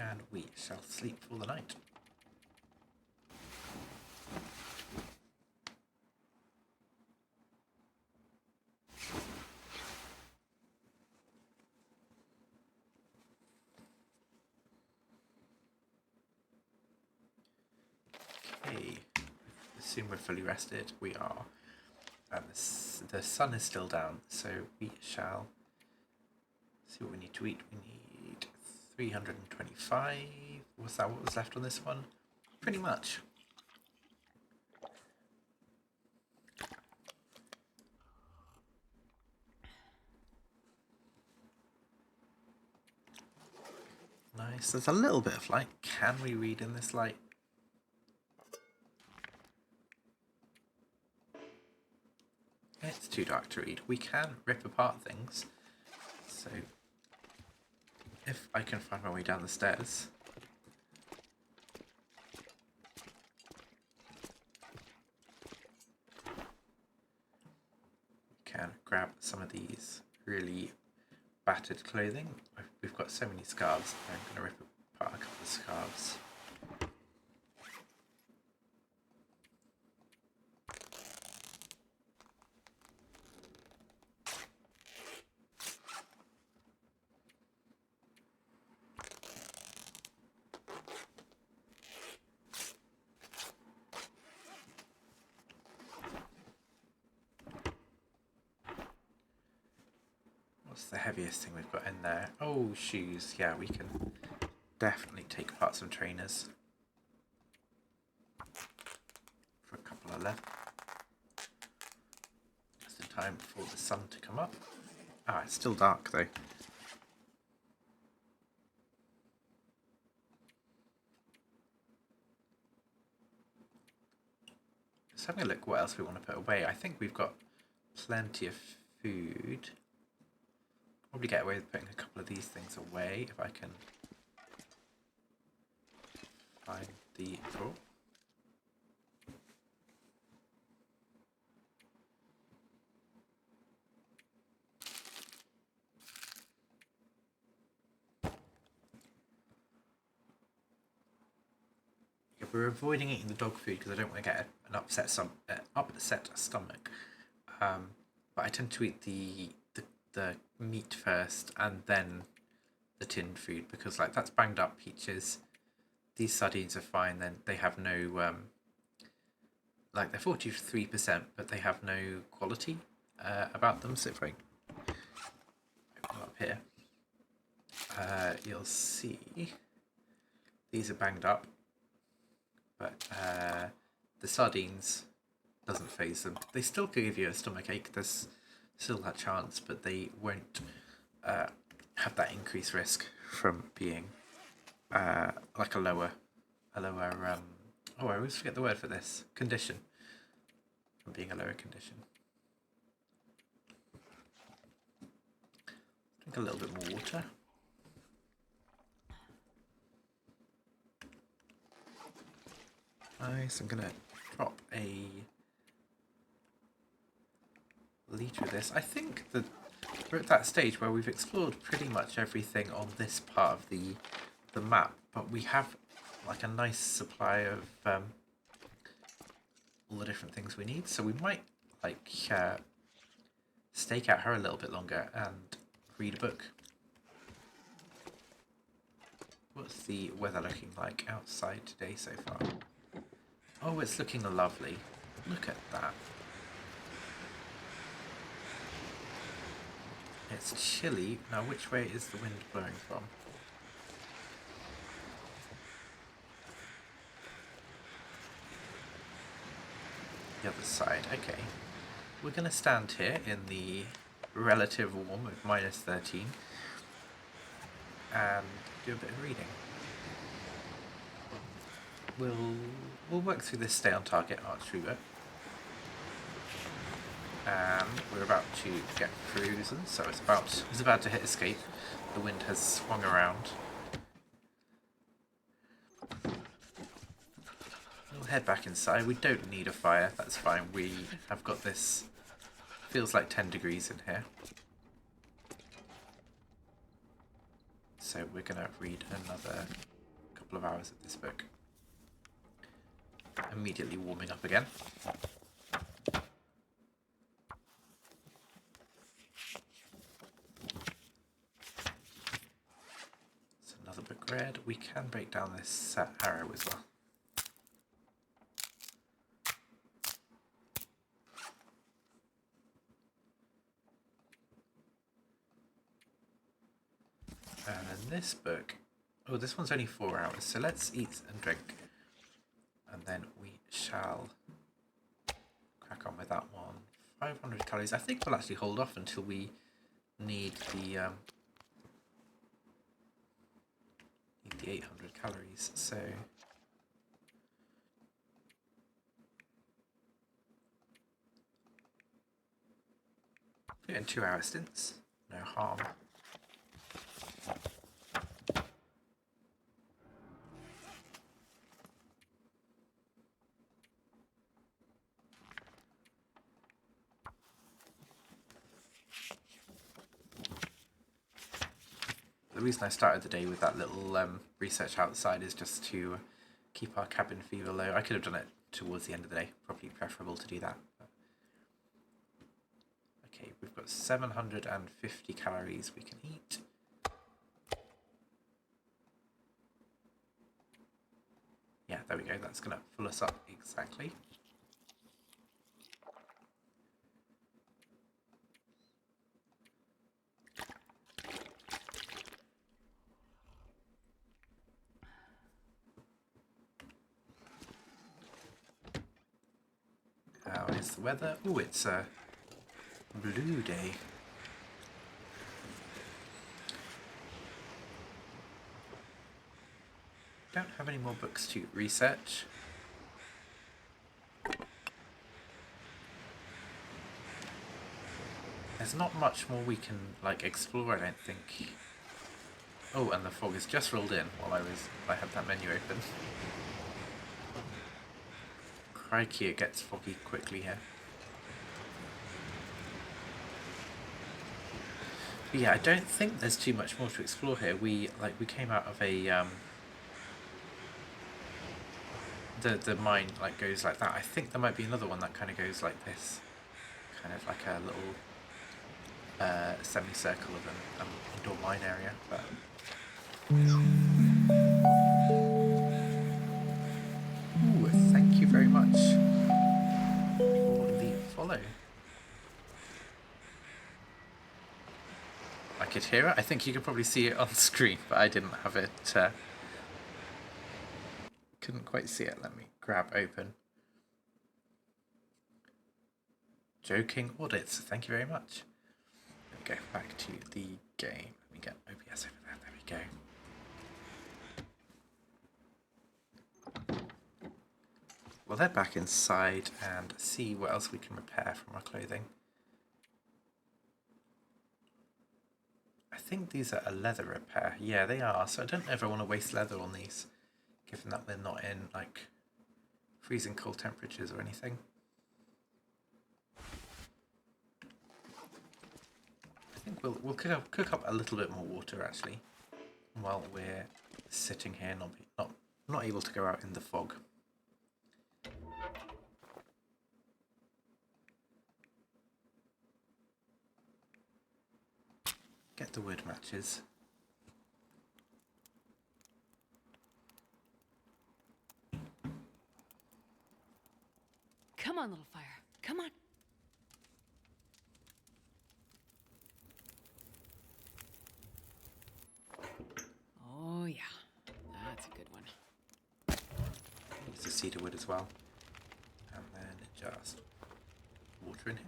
And we shall sleep for the night. Okay, assume we're fully rested. We are. And the sun is still down, so we shall see what we need to eat. We need 325. Was that what was left on this one? Pretty much. Nice. There's a little bit of light. Can we read in this light? It's too dark to read. We can rip apart things. So if I can find my way down the stairs. We can grab some of these really battered clothing. We've got so many scarves. I'm going to rip apart a couple of scarves. What's the heaviest thing we've got in there? Oh, shoes. Yeah, we can definitely take apart some trainers. For a couple of left. Just in time for the sun to come up. Ah, it's still dark though. Just having a look what else we want to put away. I think we've got plenty of food. Probably get away with putting a couple of these things away if I can find the drawer. Yeah, we're avoiding eating the dog food because I don't want to get an upset stomach. But I tend to eat the meat first and then the tinned food because like that's banged up peaches. These sardines are fine. Then they have no like they're 43%, but they have no quality about them. So if I open them up here, you'll see these are banged up, but the sardines doesn't faze them. They still could give you a stomach ache. There's still that chance, but they won't have that increased risk from being like a lower oh, I always forget the word for this, condition, from being a lower condition. think a little bit more water. Nice, I'm gonna drop a litre of this. I think that we're at that stage where we've explored pretty much everything on this part of the map, but we have like a nice supply of all the different things we need, so we might like stake out her a little bit longer and read a book. What's the weather looking like outside today so far? Oh, it's looking lovely. Look at that. It's chilly. Now, which way is the wind blowing from? The other side. Okay. We're going to stand here in the relative warm of -13 and do a bit of reading. We'll work through this stay on target archery bit. And we're about to get frozen, so it's about to hit escape. The wind has swung around. We'll head back inside. We don't need a fire, that's fine. We have got this. Feels like 10 degrees in here. So we're gonna read another couple of hours of this book. Immediately warming up again. So another book read. We can break down this arrow as well. And then this book, oh, this one's only 4 hours, so let's eat and drink. And then we shall crack on with that one. 500 calories. I think we'll actually hold off until we need the 800 calories. So in 2-hour stints, no harm. The reason I started the day with that little research outside is just to keep our cabin fever low. I could have done it towards the end of the day, probably preferable to do that. Okay, we've got 750 calories we can eat. Yeah, there we go, that's going to fill us up exactly. How is the weather? Oh, it's a blue day. Don't have any more books to research. There's not much more we can like explore, I don't think. Oh, and the fog has just rolled in while I had that menu open. Crikey, it gets foggy quickly here. But yeah, I don't think there's too much more to explore here. We came out of a the mine like goes like that. I think there might be another one that kind of goes like this, kind of like a little semicircle of an indoor mine area. But ooh, thank you very much for the follow. I could hear it. I think you could probably see it on screen, but I didn't have it. Couldn't quite see it. Let me grab open. Joking audits. Thank you very much. Let me go back to the game. Let me get OBS over there. There we go. We'll head back inside and see what else we can repair from our clothing. I think these are a leather repair. Yeah, they are. So I don't ever want to waste leather on these, given that we're not in like freezing cold temperatures or anything. I think we'll cook up a little bit more water actually, while we're sitting here, not able to go out in the fog. Get the wood matches. Come on, little fire. Come on. Oh, yeah. That's a good one. Use the cedar wood as well. And then just water in here.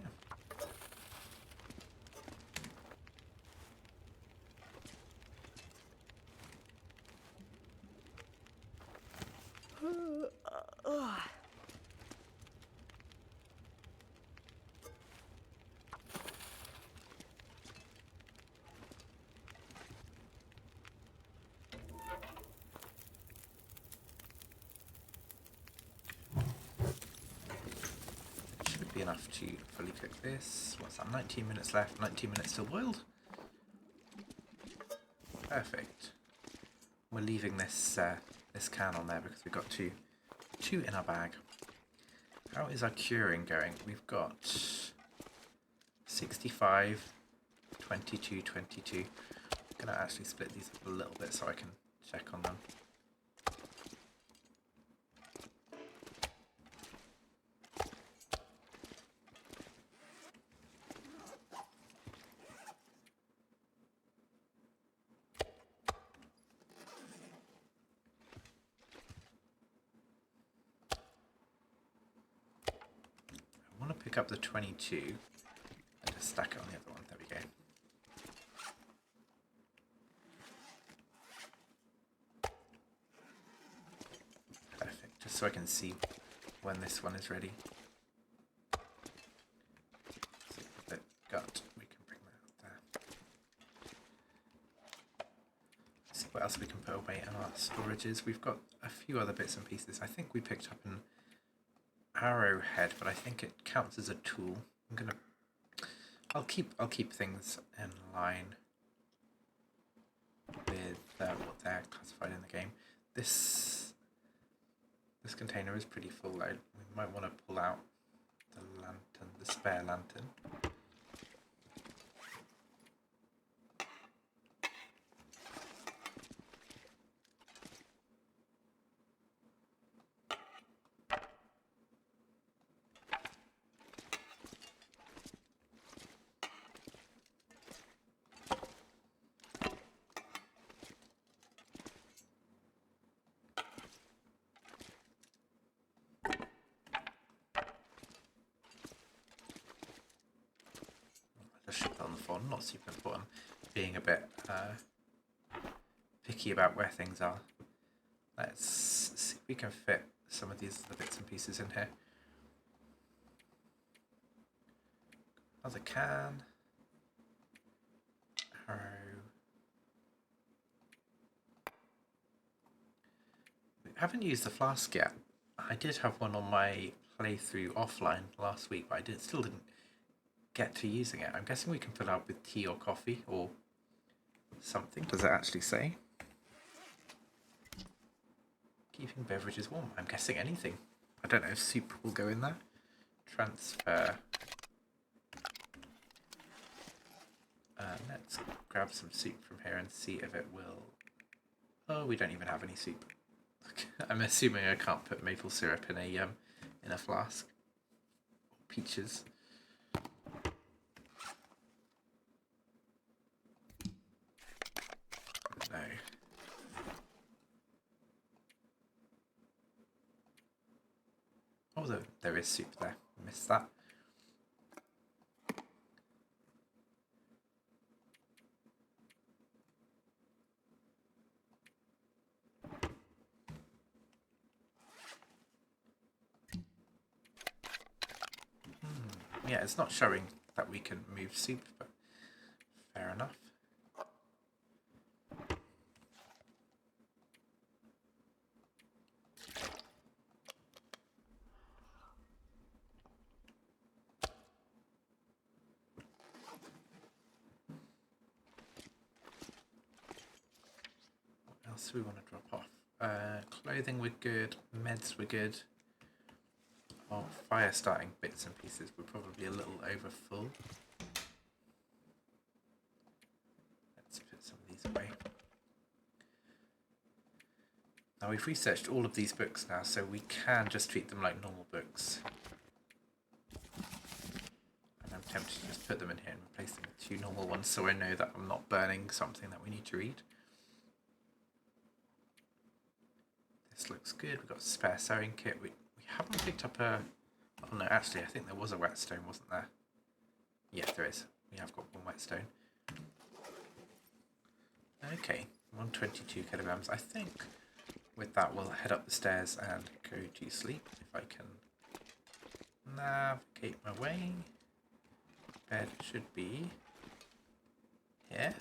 Should be enough to fully cook this. What's that? 19 minutes left. 19 minutes still boiled. Perfect. We're leaving this this can on there because we've got two in our bag. How is our curing going? We've got 65, 22, 22. I'm gonna actually split these up a little bit so I can check on them. I want to pick up the 22 and just stack it on the other one. There we go. Perfect. Just so I can see when this one is ready. So the gut, we can bring that out there. See what else we can put away in our storages. We've got a few other bits and pieces. I think we picked up an arrowhead, but I think it counts as a tool. I'll keep things in line with what they're classified in the game. This container is pretty full though. We might want to pull out the lantern, the spare lantern. On the phone, not super important, being a bit picky about where things are. Let's see if we can fit some of these other bits and pieces in here. Another can. Arrow. We haven't used the flask yet. I did have one on my playthrough offline last week, but still didn't get to using it. I'm guessing we can fill out with tea or coffee or something. Does it actually say? Keeping beverages warm. I'm guessing anything. I don't know if soup will go in there. Transfer. Let's grab some soup from here and see if it will. Oh, we don't even have any soup. I'm assuming I can't put maple syrup in a flask. Peaches. No. Oh, there is soup there. Missed that. Yeah, it's not showing that we can move soup, but fair enough. else do we want to drop off? Clothing we're good, meds we're good. Our fire starting bits and pieces we're probably a little over full. Let's put some of these away. Now we've researched all of these books now, so we can just treat them like normal books. And I'm tempted to just put them in here and replace them with 2 normal ones so I know that I'm not burning something that we need to read. This looks good. We've got a spare sewing kit. We haven't picked up a... Oh no, actually I think there was a whetstone, wasn't there? Yeah, there is. We have got 1 whetstone. Okay, 122 kilograms. I think with that we'll head up the stairs and go to sleep. If I can navigate my way. Bed should be here.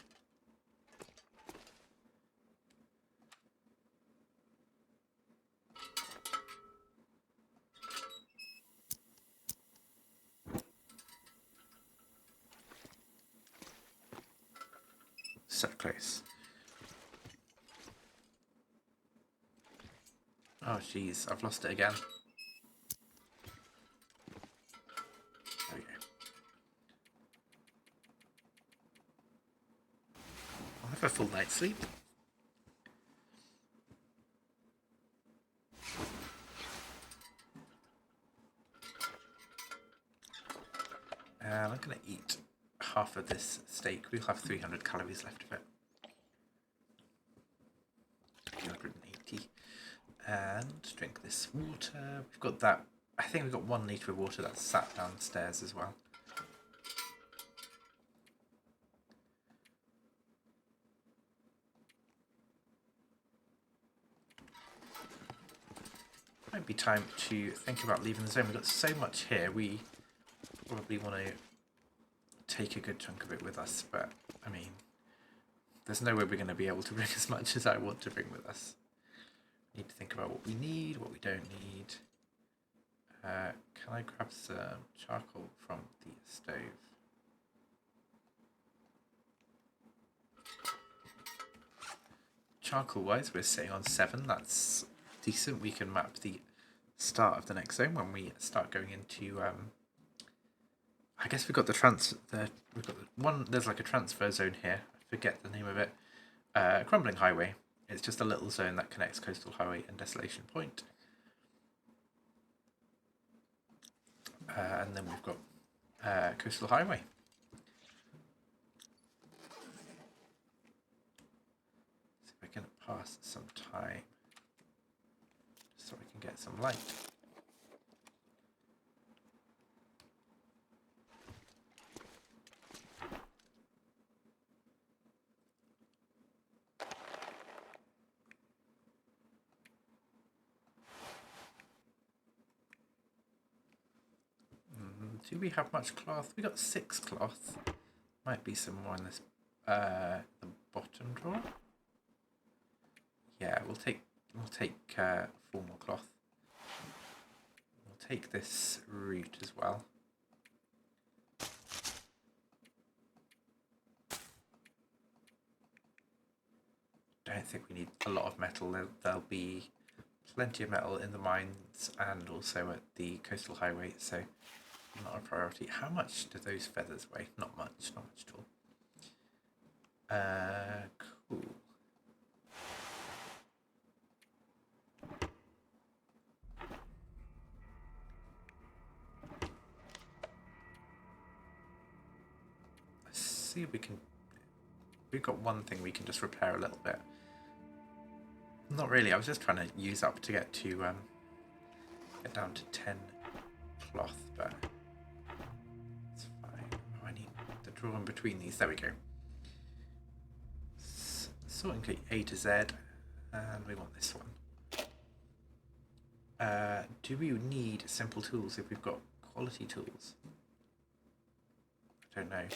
So close. Oh jeez, I've lost it again. There we go. I'll have a full night's sleep. And I'm going to eat half of this steak. We'll have 300 calories left of it. 280. And drink this water. We've got that. I think we've got 1 litre of water that's sat downstairs as well. Might be time to think about leaving the zone. We've got so much here. We probably want to take a good chunk of it with us, but I mean, there's no way we're going to be able to bring as much as I want to bring with us. We need to think about what we need, what we don't need. Can I grab some charcoal from the stove? Charcoal wise, we're sitting on 7. That's decent. We can map the start of the next zone when we start going into I guess we've got we've got one. There's like a transfer zone here. I forget the name of it. Crumbling Highway. It's just a little zone that connects Coastal Highway and Desolation Point. And then we've got Coastal Highway. See if I can pass some time, just so I can get some light. Do we have much cloth? We got 6 cloth. Might be some more in this the bottom drawer. Yeah, we'll take 4 more cloth. We'll take this root as well. Don't think we need a lot of metal. There'll be plenty of metal in the mines and also at the Coastal Highway, so not a priority. How much do those feathers weigh? Not much at all. Cool. Let's see if we can... We've got one thing we can just repair a little bit. Not really, I was just trying to use up to get to get down to 10 cloth, but it's fine. Oh, I need the drawer in between these. There we go. Sorting key A to Z, and we want this one. Do we need simple tools if we've got quality tools? I don't know.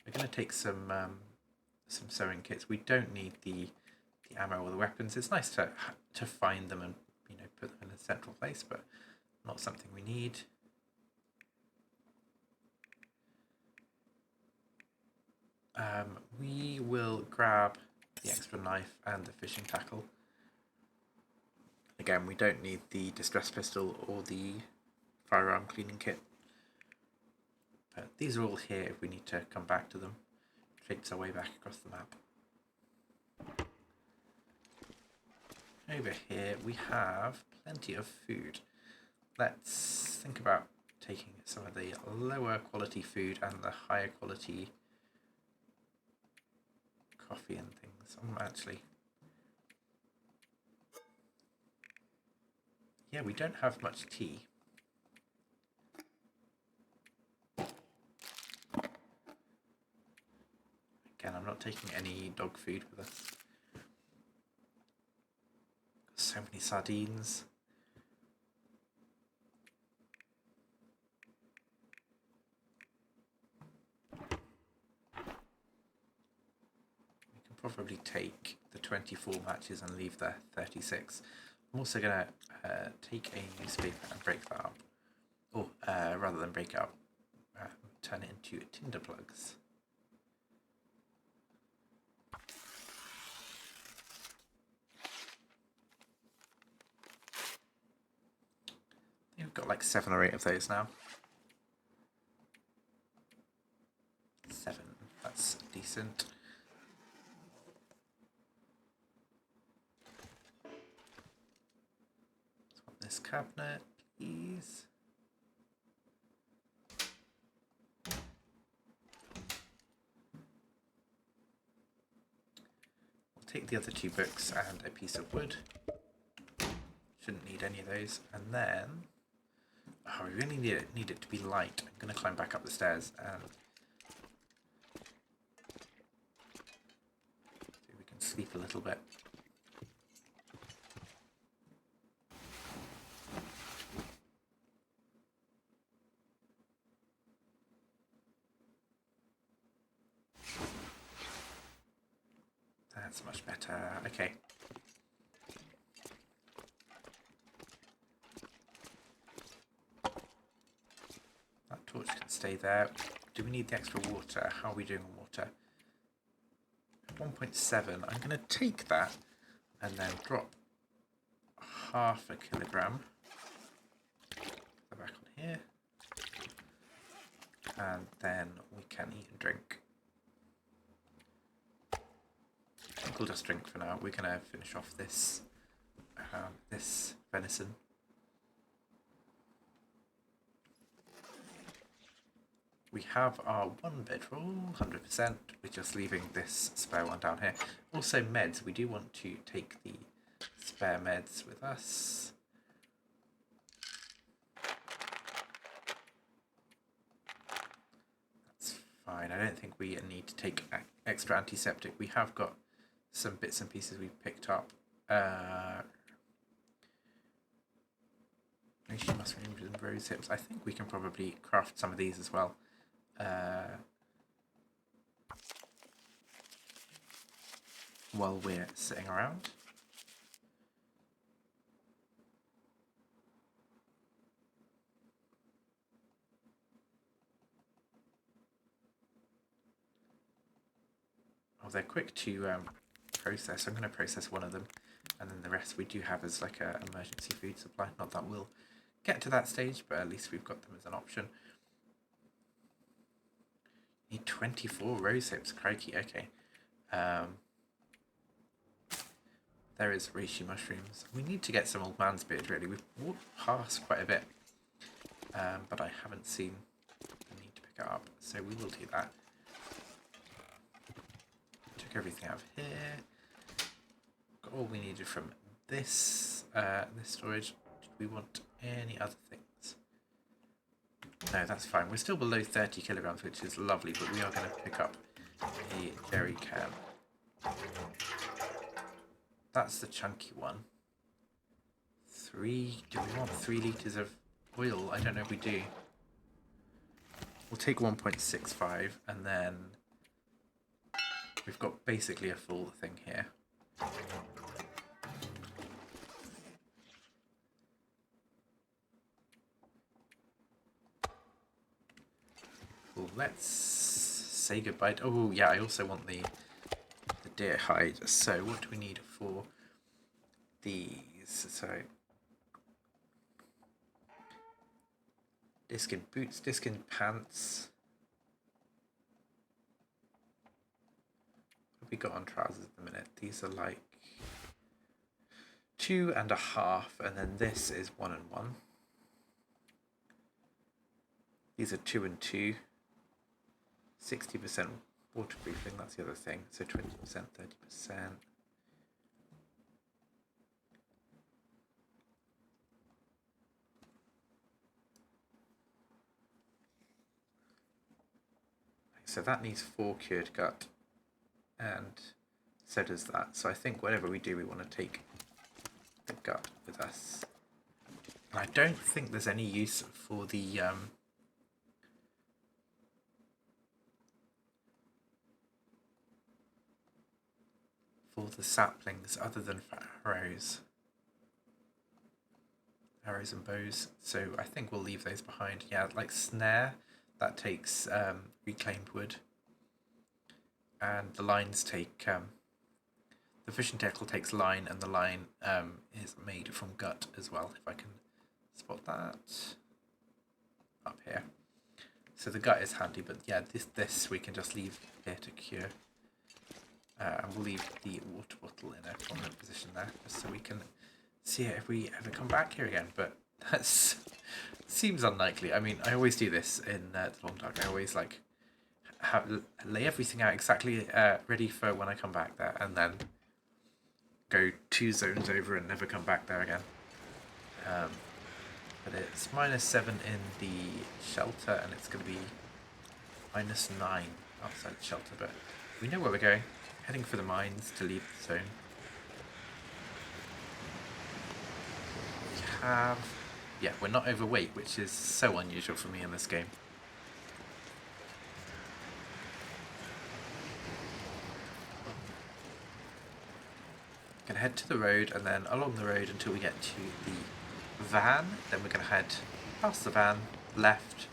We're going to take some sewing kits. We don't need the ammo or the weapons. It's nice to find them and put them in a central place, but not something we need. We will grab the extra knife and the fishing tackle. Again, we don't need the distress pistol or the firearm cleaning kit. But these are all here if we need to come back to them. Traipse our way back across the map. Over here we have plenty of food. Let's think about taking some of the lower quality food and the higher quality coffee and things. Actually, yeah, we don't have much tea. Again, I'm not taking any dog food with us. So many sardines. We can probably take the 24 matches and leave the 36. I'm also going to take a newspaper and break that up. Or rather than break it up, turn it into tinder plugs. We've got like 7 or 8 of those now. 7, that's decent. Swap this cabinet, please. We'll take the other 2 books and a piece of wood. Shouldn't need any of those. And then, oh, we really need it to be light. I'm going to climb back up the stairs and see if we can sleep a little bit. That's much better. Okay. That torch can stay there. Do we need the extra water? How are we doing on water? 1.7. I'm going to take that and then drop half a kilogram. Go back on here. And then we can eat and drink. I think we'll just drink for now. We're going to finish off this this venison. We have our 1 bedroll, 100%. We're just leaving this spare one down here. Also meds. We do want to take the spare meds with us. That's fine. I don't think we need to take extra antiseptic. We have got some bits and pieces we've picked up. Mushrooms and rose hips. I think we can probably craft some of these as well. While we're sitting around. Oh, they're quick to process. I'm going to process one of them, and then the rest we do have as like an emergency food supply. Not that we'll get to that stage, but at least we've got them as an option. Need 24 rose hips, crikey, okay. There is reishi mushrooms. We need to get some old man's beard, really. We've walked past quite a bit, but I haven't seen the need to pick it up, so we will do that. Took everything out of here. Got all we needed from this this storage. Did we want any other things? No, that's fine. We're still below 30 kilograms, which is lovely, but we are going to pick up a jerry can. That's the chunky one. 3. Do we want 3 litres of oil? I don't know if we do. We'll take 1.65 and then we've got basically a full thing here. Let's say goodbye. Oh yeah, I also want the deer hide. So what do we need for these? So deerskin boots, deerskin pants. What have we got on trousers at the minute? These are like 2.5, and then this is 1 and 1. These are 2 and 2. 60% waterproofing, that's the other thing. So 20%, 30%. So that needs 4 cured gut, and so does that. So I think whatever we do, we want to take the gut with us. And I don't think there's any use for the saplings other than for arrows and bows. So I think we'll leave those behind. Yeah, like snare, that takes reclaimed wood, and the lines take the fishing tackle takes line, and the line is made from gut as well, if I can spot that up here. So the gut is handy, but yeah, this we can just leave here to cure, and we'll leave the water bottle in a prominent position there, just so we can see it if we ever come back here again. But that seems unlikely. I mean, I always do this in the Long Dark. I always like lay everything out exactly ready for when I come back there, and then go 2 zones over and never come back there again. But it's -7 in the shelter, and it's going to be -9 outside the shelter. But we know where we're going. Heading for the mines to leave the zone. Yeah, we're not overweight, which is so unusual for me in this game. Gonna head to the road, and then along the road until we get to the van. Then we're gonna head past the van, left,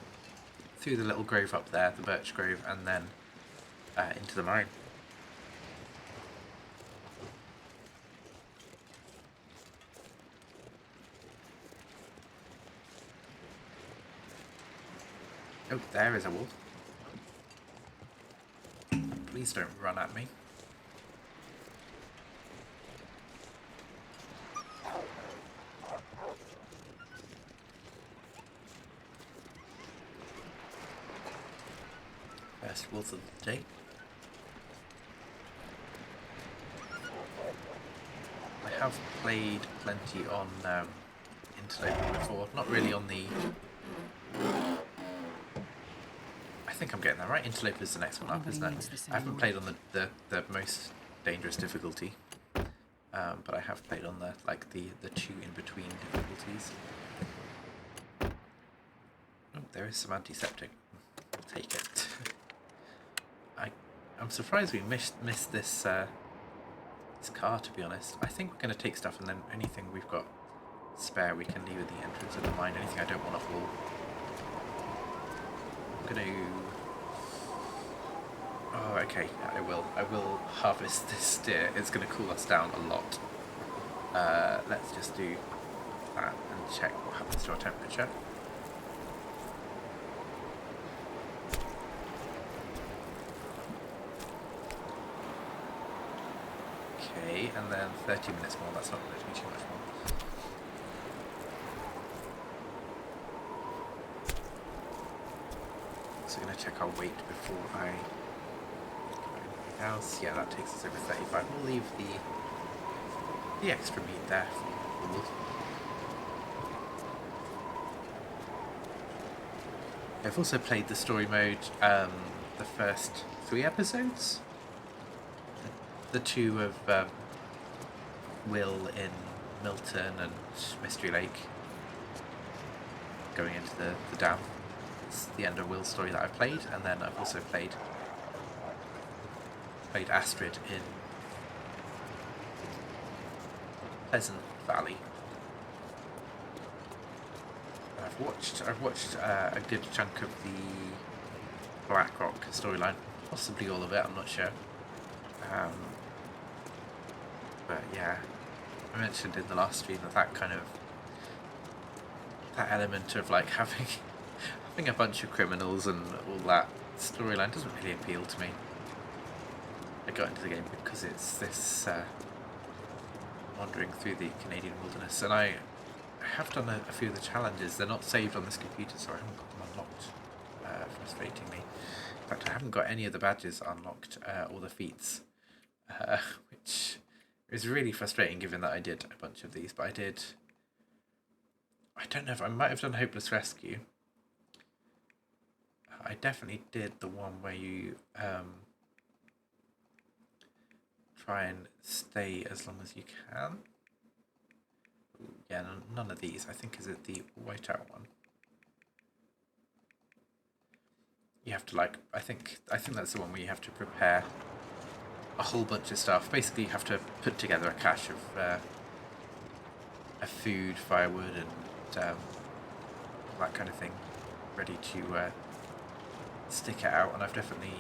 through the little grove up there, the birch grove, and then into the mine. Oh, there is a wolf. Please don't run at me. First wolf of the day. I have played plenty on Interloper before, not really on the... I think I'm getting that right. Interloper is the next one up, isn't it? I haven't played on the most dangerous difficulty, but I have played on the 2 in between difficulties. Oh, there is some antiseptic. I'll take it. I'm surprised we missed this this car, to be honest. I think we're going to take stuff, and then anything we've got spare we can leave at the entrance of the mine. Anything I don't want to haul. I'm going to... Oh, okay, I will harvest this deer. It's going to cool us down a lot. Let's just do that and check what happens to our temperature. Okay, and then 30 minutes more. That's not going to be too much more. So I'm going to check our weight before I go anything else. Yeah, that takes us over 35. We'll leave the extra meat there for the wolf. I've also played the story mode, the first 3 episodes. The 2 of Will in Milton and Mystery Lake going into the dam. It's the end of Will's story that I've played, and then I've also played Astrid in Pleasant Valley. I've watched a good chunk of the Blackrock storyline, possibly all of it. I'm not sure. But yeah, I mentioned in the last stream that that element of like having a bunch of criminals and all that storyline doesn't really appeal to me. I got into the game because it's this wandering through the Canadian wilderness, and I have done a few of the challenges. They're not saved on this computer, so I haven't got them unlocked, frustratingly. In fact, I haven't got any of the badges unlocked, or the feats, which is really frustrating given that I did a bunch of these, but I don't know if I might have done Hopeless Rescue. I definitely did the one where you try and stay as long as you can. Ooh, yeah, none of these. I think is it the whiteout one. You have to I think that's the one where you have to prepare a whole bunch of stuff. Basically, you have to put together a cache of food, firewood, and that kind of thing, ready to stick it out. And I've definitely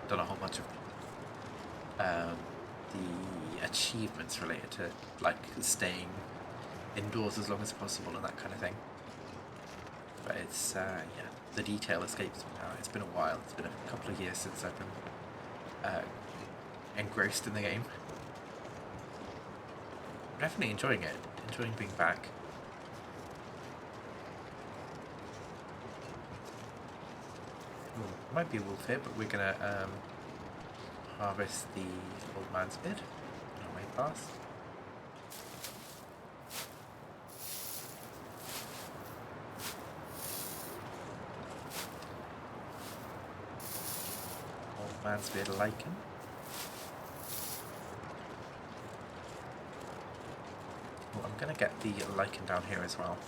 done a whole bunch of the achievements related to staying indoors as long as possible and that kind of thing. But it's yeah, the detail escapes me now. It's been a while. It's been a couple of years since I've been engrossed in the game. I'm definitely enjoying it. Enjoying being back. Ooh, might be a wolf here, but we're gonna harvest the old man's beard on our way past. Old man's beard lichen. Well, I'm gonna get the lichen down here as well,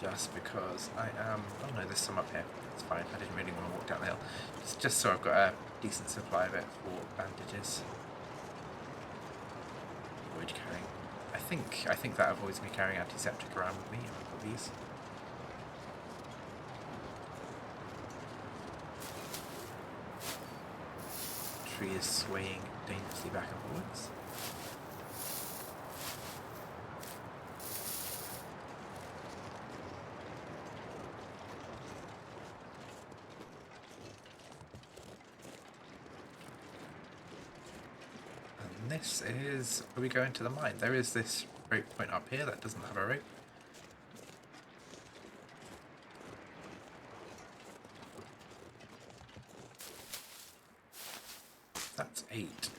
just because I am. Oh no, there's some up here. It's fine. I didn't really want to walk down the hill. It's just so I've got a decent supply of it for bandages. Avoid carrying. I think that avoids me carrying antiseptic around with me. I've got these. Tree is swaying dangerously back and forwards. This is where we go into the mine. There is this rope point up here that doesn't have a rope. That's 8.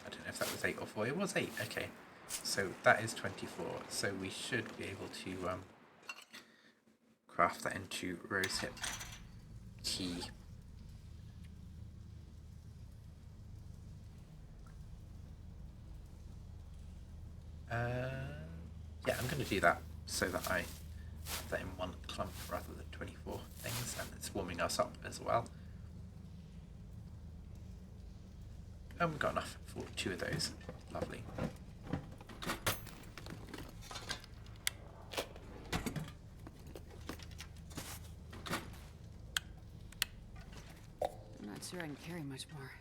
I don't know if that was 8 or 4. It was 8. Okay. So that is 24. So we should be able to craft that into rosehip key. Yeah, I'm going to do that so that I have that in one clump rather than 24 things, and it's warming us up as well. And we've got enough for 2 of those. Lovely. I'm not sure I can carry much more.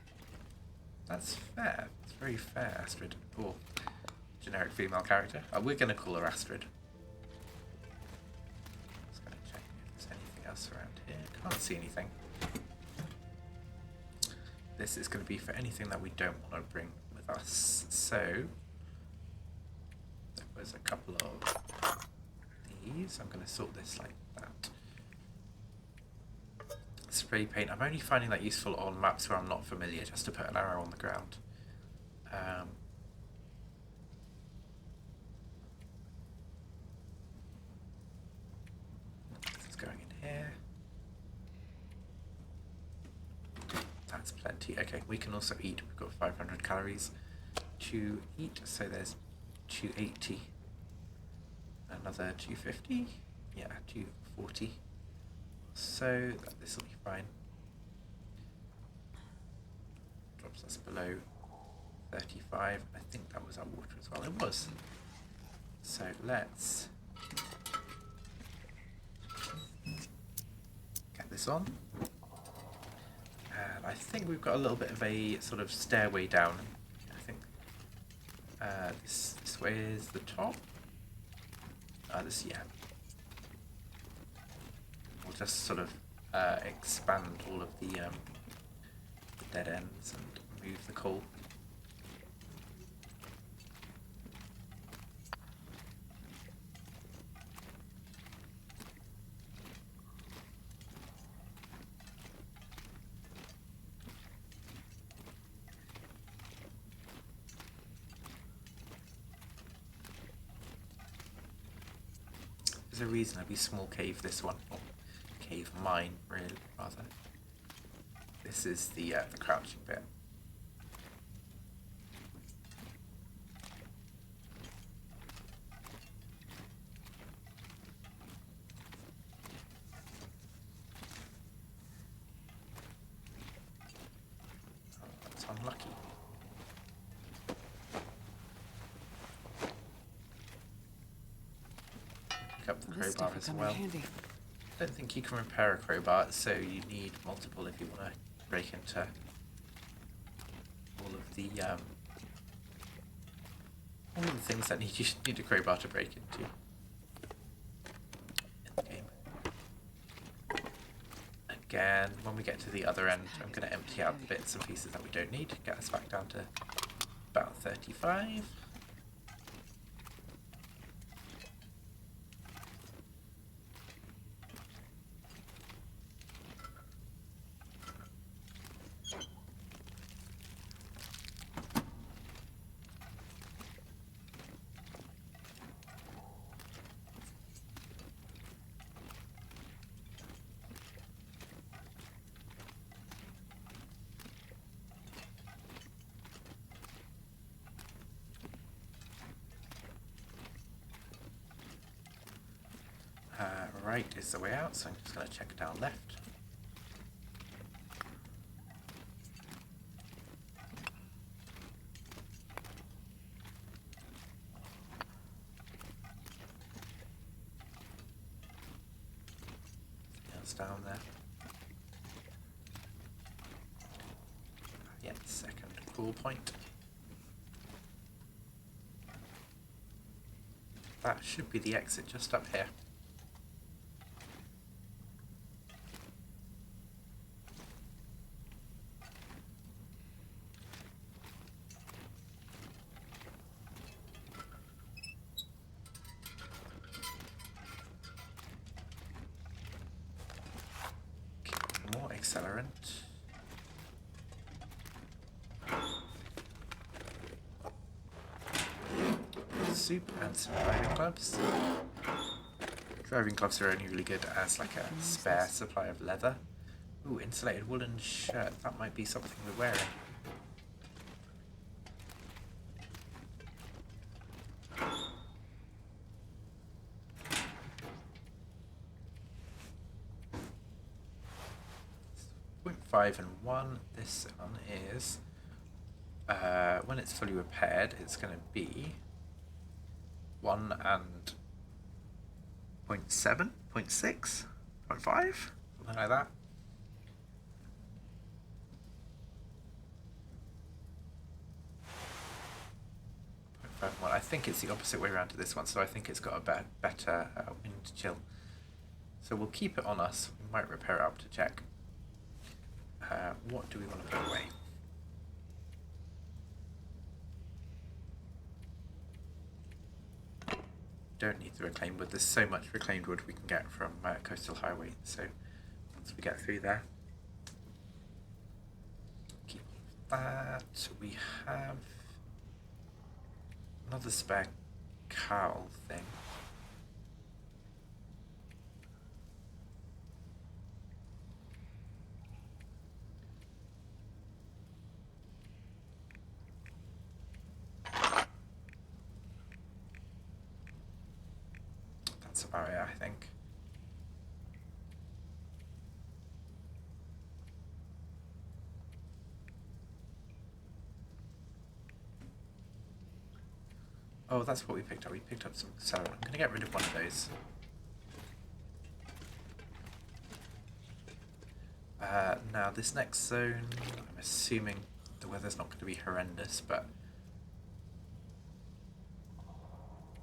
That's fair. It's very fair, Astrid. Or generic female character. We're going to call her Astrid. Just going to check if there's anything else around here. Can't see anything. This is going to be for anything that we don't want to bring with us. So there was a couple of these. I'm going to sort this like that. Spray paint. I'm only finding that useful on maps where I'm not familiar, just to put an arrow on the ground. This is going in here. That's plenty. Okay, we can also eat. We've got 500 calories to eat, so there's 280. Another 250. Yeah, 240. So this will be fine. Drops us below 35. I think that was our water as well. It was. So let's get this on. And I I think we've got a little bit of a sort of stairway down. I think this way is the top. Yeah. We'll just sort of expand all of the dead ends and move the coal. There's a reasonably small cave, this one. Or cave mine, really, rather. This is the crouching bit. Oh, that's unlucky. Pick up the crowbar as well. Handy. I don't think you can repair a crowbar, so you need multiple if you want to break into all of the things that you need a crowbar to break into in the game. Again, when we get to the other end, I'm going to empty out the bits and pieces that we don't need, get us back down to about 35. Right is the way out, so I'm just going to check down left. Anything else down there? Yeah, second cool point. That should be the exit just up here. More accelerant. Soup and some driving gloves. Driving gloves are only really good as like a spare supply of leather. Ooh, insulated woolen shirt. That might be something we're wearing. .5 and 1. This one is when it's fully repaired, it's going to be 1 and 0.7, 0.6, 0.5, something like that. Well, I think it's the opposite way around to this one, so I think it's got a better wind chill. So we'll keep it on us. We might repair it up to check. What do we want to put away? Don't need the reclaimed wood. There's so much reclaimed wood we can get from Coastal Highway. So once we get through there, keep that. We have another spare cowl thing. That's about it, I think. Oh, that's what we picked up. We picked up some celery. I'm going to get rid of one of those. Now this next zone, I'm assuming the weather's not going to be horrendous, but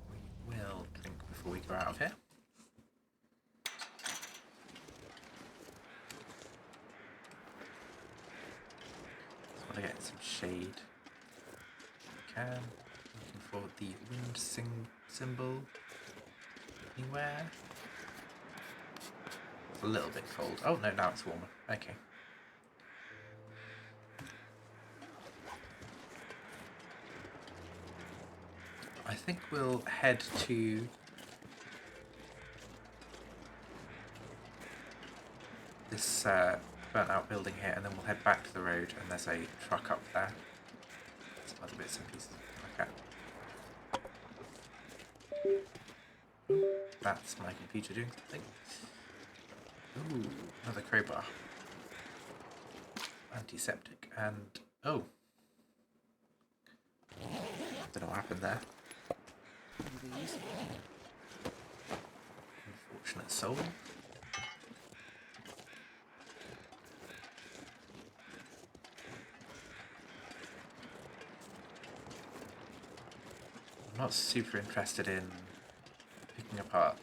we will drink before we go out of here. Just want to get some shade. Can. Looking for the wind symbol. Anywhere? It's a little bit cold. Oh no, now it's warmer. Okay. I think we'll head to this burnt out building here, and then we'll head back to the road, and there's a truck up there. Some other bits and pieces to look at. That's my computer doing something. Ooh, another crowbar. Antiseptic, and oh. Don't know what happened there. Unfortunate soul. I'm not super interested in picking apart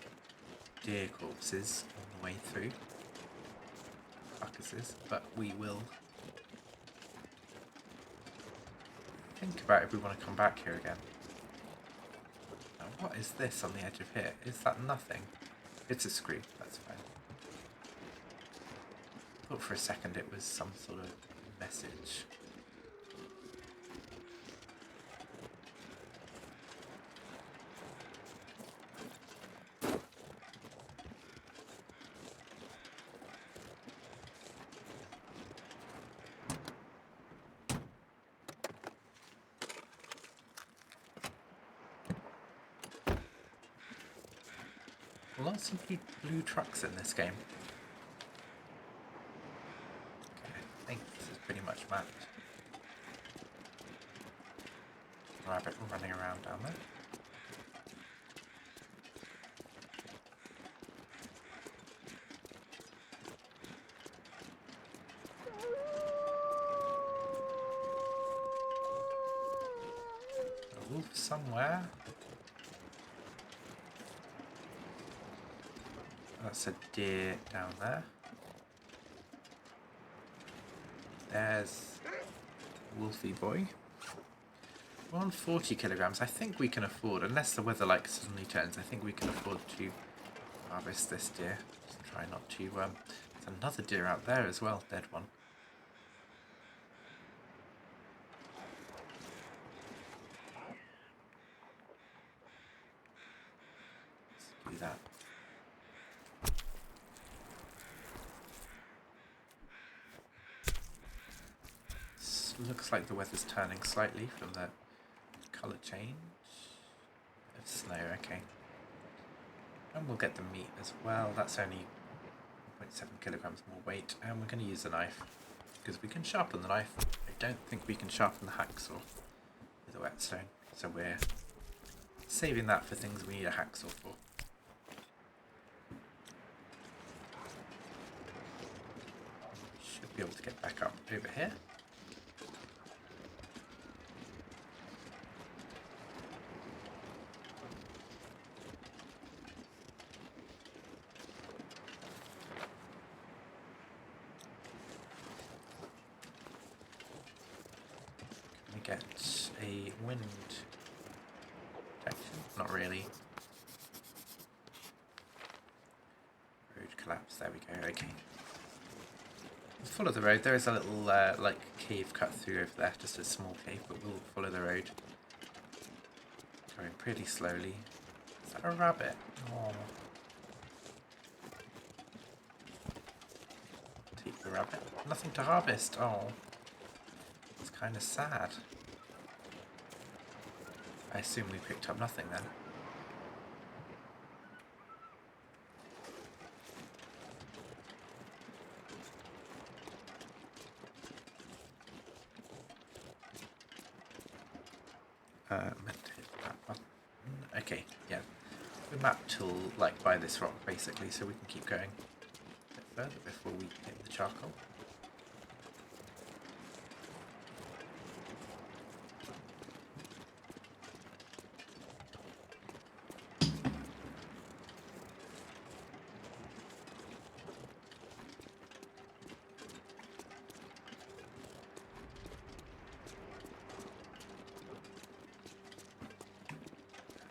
deer corpses on the way through. Carcasses, but we will think about if we want to come back here again. Now, what is this on the edge of here? Is that nothing? It's a screw, that's fine. I thought for a second it was some sort of message. Lots of blue trucks in this game. Okay, I think this is pretty much mapped. Rabbit running around down there. A wolf somewhere. That's a deer down there. There's Wolfie boy. We're on 40 kilograms. I think we can afford, unless the weather like suddenly turns, I think we can afford to harvest this deer. Just try not to. There's another deer out there as well, dead one. Let's do that. Looks like the weather's turning slightly from the colour change. It's snow, okay. And we'll get the meat as well. That's only 1.7 kilograms more weight. And we're going to use a knife because we can sharpen the knife. I don't think we can sharpen the hacksaw with a whetstone. So we're saving that for things we need a hacksaw for. Should be able to get back up over here. Get a wind protection? Not really. Road collapse, there we go, okay. We'll follow the road. There is a little like cave cut through over there, just a small cave, but we'll follow the road. Going pretty slowly. Is that a rabbit? Oh. Take the rabbit. Nothing to harvest. Oh. It's kind of sad. I assume we picked up nothing then. Meant to hit that button. Okay, yeah. We mapped till like by this rock basically, so we can keep going a bit further before we hit the charcoal.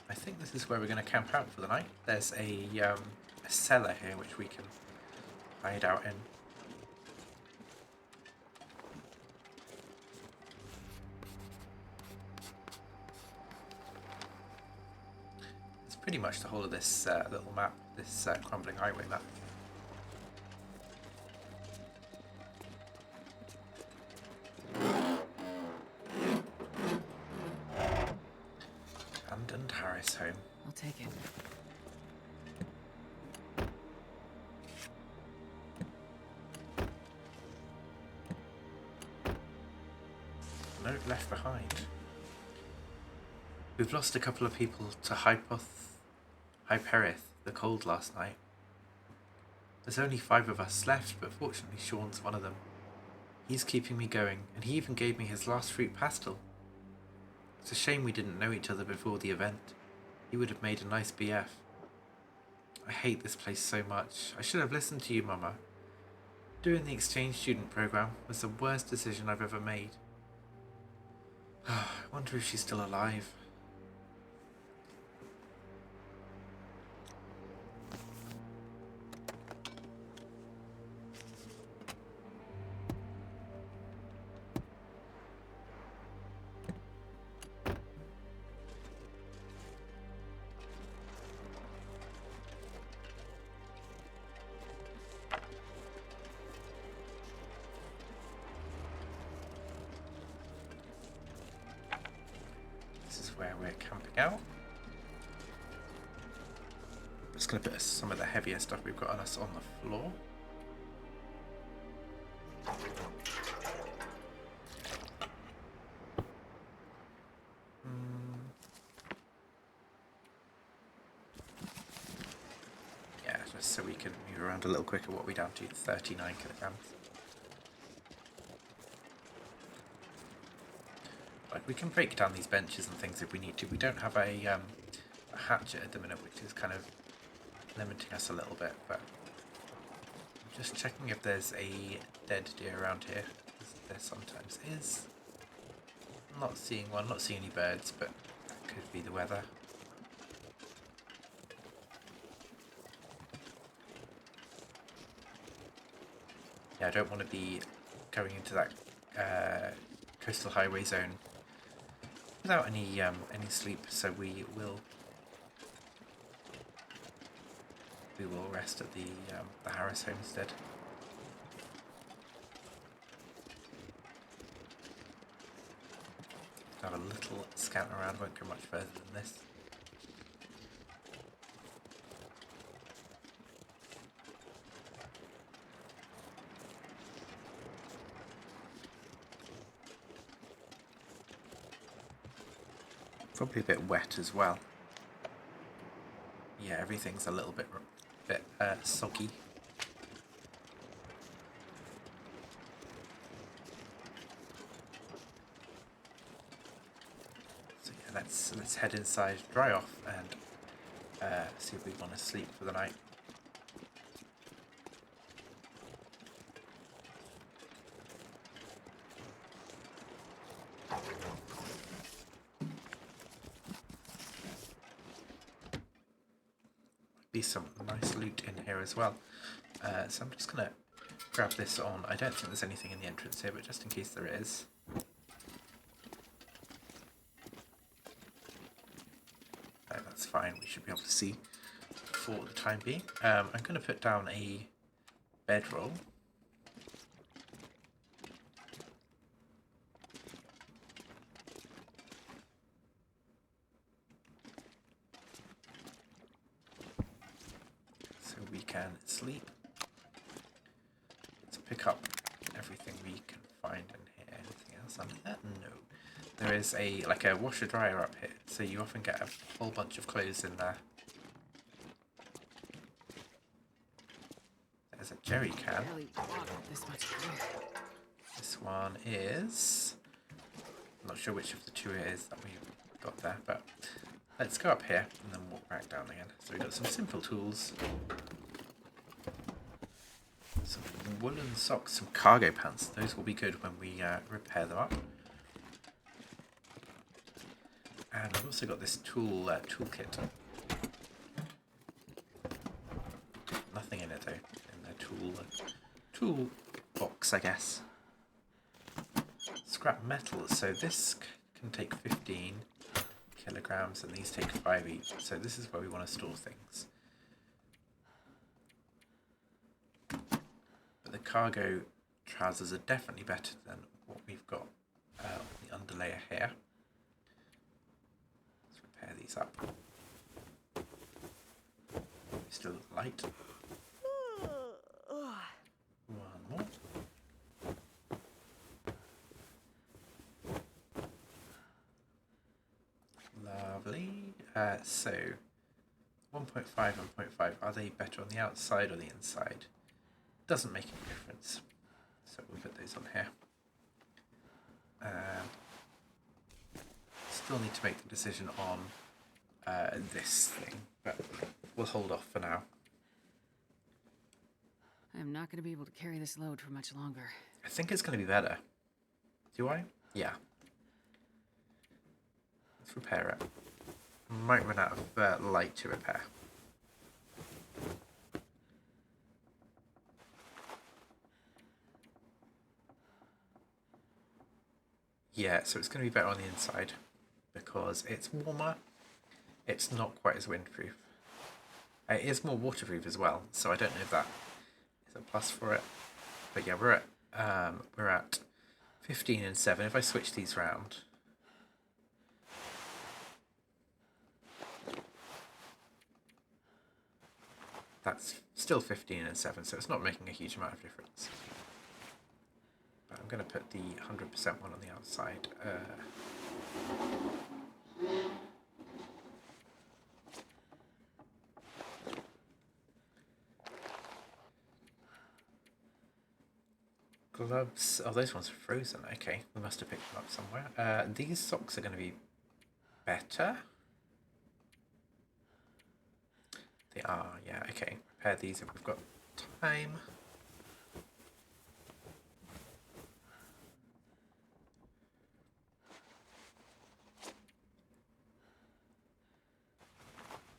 I think this is where we're going to camp out for the night. There's a cellar here which we can hide out in. It's pretty much the whole of this little map, this Crumbling highway map. Abandoned Harris home. I'll take it. Note left behind. We've lost a couple of people to Hyperith, the cold last night. There's only 5 of us left, but fortunately Sean's one of them. He's keeping me going, and he even gave me his last fruit pastel. It's a shame we didn't know each other before the event. He would have made a nice BF. I hate this place so much. I should have listened to you, Mama. Doing the exchange student program was the worst decision I've ever made. I wonder if she's still alive. Where we're camping out. Just going to put some of the heavier stuff we've got on us on the floor. Yeah, just so we can move around a little quicker. What are we down to? 39 kilograms. We can break down these benches and things if we need to. We don't have a hatchet at the minute, which is kind of limiting us a little bit, but I'm just checking if there's a dead deer around here, as there sometimes is. I'm not seeing one, not seeing any birds, but that could be the weather. Yeah, I don't want to be going into that coastal highway zone without any sleep, so we will rest at the Harris homestead. Have a little scan around, won't go much further than this. Probably a bit wet as well. Yeah, everything's a little bit soggy. So yeah, let's head inside, dry off, and see if we want to sleep for the night. Some nice loot in here as well, so I'm just gonna grab this on. I don't think there's anything in the entrance here, but just in case there is, that's fine. We should be able to see for the time being. I'm gonna put down a bedroll. We can sleep. Let's pick up everything we can find in here. Anything else under that? No. There is a washer dryer up here, so you often get a whole bunch of clothes in there. There's a jerry can. Barely bottled this much beer. This one is... I'm not sure which of the two it is that we've got there, but let's go up here and then walk back down again. So we've got some simple tools. Some woolen socks, some cargo pants. Those will be good when we repair them up. And I've also got this toolkit. Nothing in it though, in the tool box, I guess. Scrap metal. So this can take 15 kilograms, and these take 5 each. So this is where we want to store things. But the cargo trousers are definitely better than what we've got on the underlayer here. Let's repair these up. Still light. One more. Lovely. So 1.5 and 0.5, are they better on the outside or the inside? Doesn't make any difference. So we'll put those on here. Still need to make the decision on this thing, but we'll hold off for now. I'm not going to be able to carry this load for much longer. I think it's going to be better. Do I? Yeah. Let's repair it. Might run out of light to repair. Yeah, so it's going to be better on the inside because it's warmer. It's not quite as windproof. It is more waterproof as well, so I don't know if that is a plus for it. But yeah, we're at 15 and 7. If I switch these round, that's still 15 and 7, so it's not making a huge amount of difference. But I'm going to put the 100% one on the outside. Gloves. Oh, those ones are frozen. Okay, we must have picked them up somewhere. These socks are going to be better. They are, yeah, okay. Repair these if we've got time.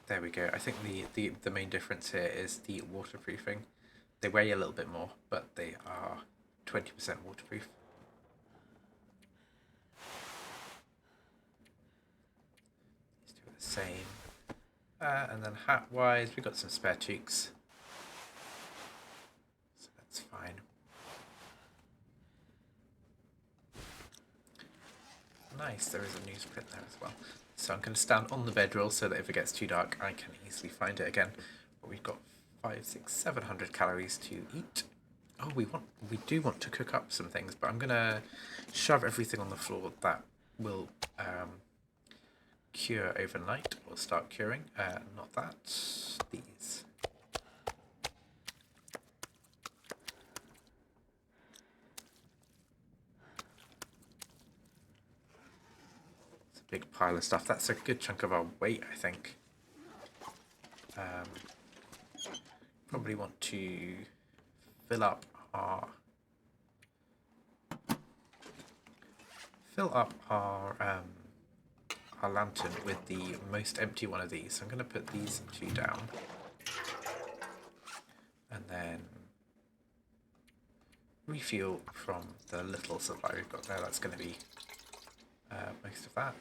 There we go. I think the main difference here is the waterproofing. They weigh a little bit more, but they are 20% waterproof. Let's do the same. And then hat-wise, we've got some spare toques. So that's fine. Nice, there is a newsprint there as well. So I'm going to stand on the bedroll so that if it gets too dark, I can easily find it again. But we've got 500, 600, 700 calories to eat. Oh, we do want to cook up some things, but I'm going to shove everything on the floor that will cure overnight or start curing. Not that, these. It's a big pile of stuff. That's a good chunk of our weight, I think. Probably want to fill up our lantern with the most empty one of these. So I'm going to put these two down, and then refuel from the little supply we've got there. That's going to be most of that.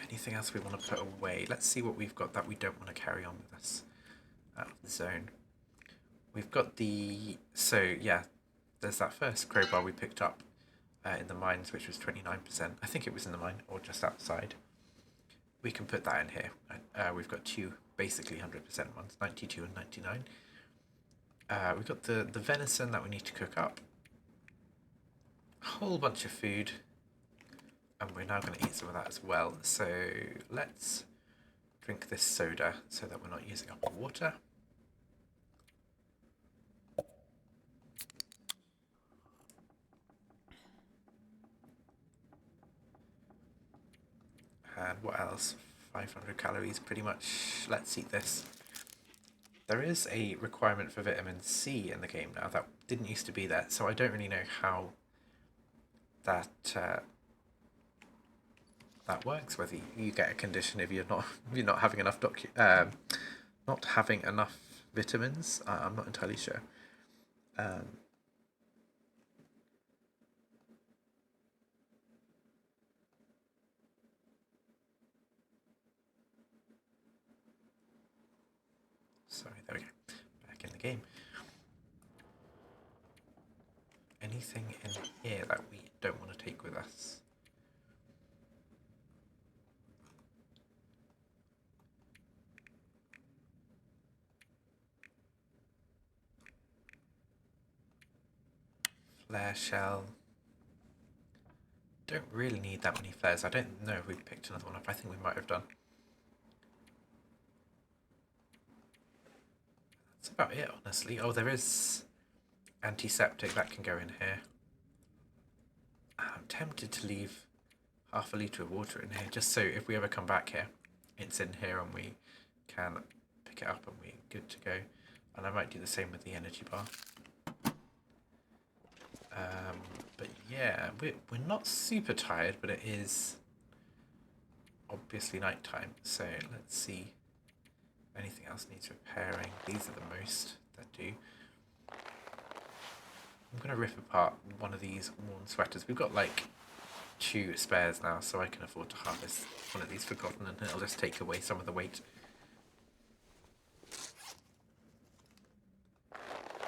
Anything else we want to put away? Let's see what we've got that we don't want to carry on with us out of the zone. We've got the... So, yeah, there's that first crowbar we picked up in the mines, which was 29%. I think it was in the mine, or just outside. We can put that in here. We've got two basically 100% ones, 92 and 99. We've got the venison that we need to cook up. A whole bunch of food. And we're now going to eat some of that as well. So let's drink this soda so that we're not using up our water. And what else? 500 calories pretty much. Let's eat this. There is a requirement for vitamin C in the game now that didn't used to be there, so I don't really know how that that works. Whether you get a condition if you're not having enough not having enough vitamins. I'm not entirely sure. Sorry, there we go. Back in the game. Anything in here that we don't want to take with us? Flare shell. Don't really need that many flares. I don't know if we picked another one up. I think we might have done. That's about it, honestly. Oh, there is antiseptic that can go in here. I'm tempted to leave half a litre of water in here, just so if we ever come back here, it's in here and we can pick it up and we're good to go. And I might do the same with the energy bar. But yeah, we're not super tired, but it is obviously night time. So let's see if anything else needs repairing. These are the most that do. I'm going to rip apart one of these worn sweaters. We've got like 2 spares now, so I can afford to harvest one of these forgotten, and it'll just take away some of the weight.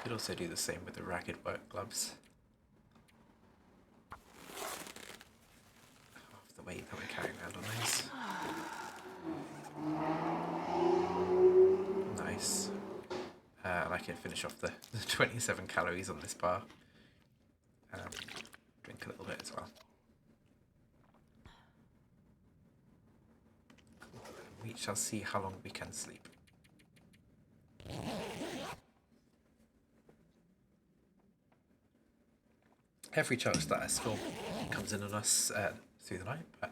Could also do the same with the ragged work gloves. Half the weight that we're carrying around on those. Nice. And I can finish off the 27 calories on this bar. Drink a little bit as well. We shall see how long we can sleep. Every chance that a storm comes in on us through the night, but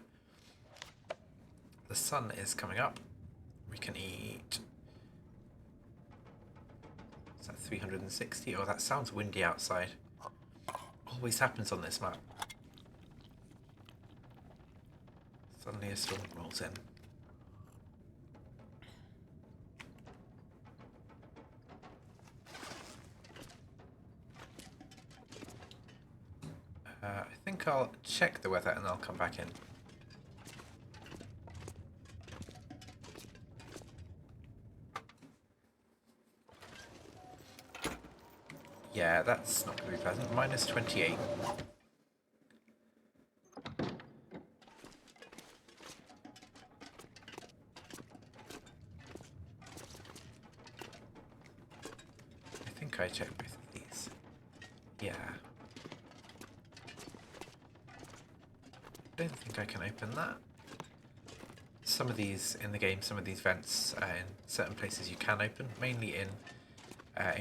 the sun is coming up. We can eat. Is that 360? Oh, that sounds windy outside. Always happens on this map. Suddenly a storm rolls in. I think I'll check the weather and I'll come back in. Yeah, that's not going to be pleasant. Minus 28. I think I checked both of these. Yeah. I don't think I can open that. Some of these in the game, some of these vents in certain places you can open, mainly in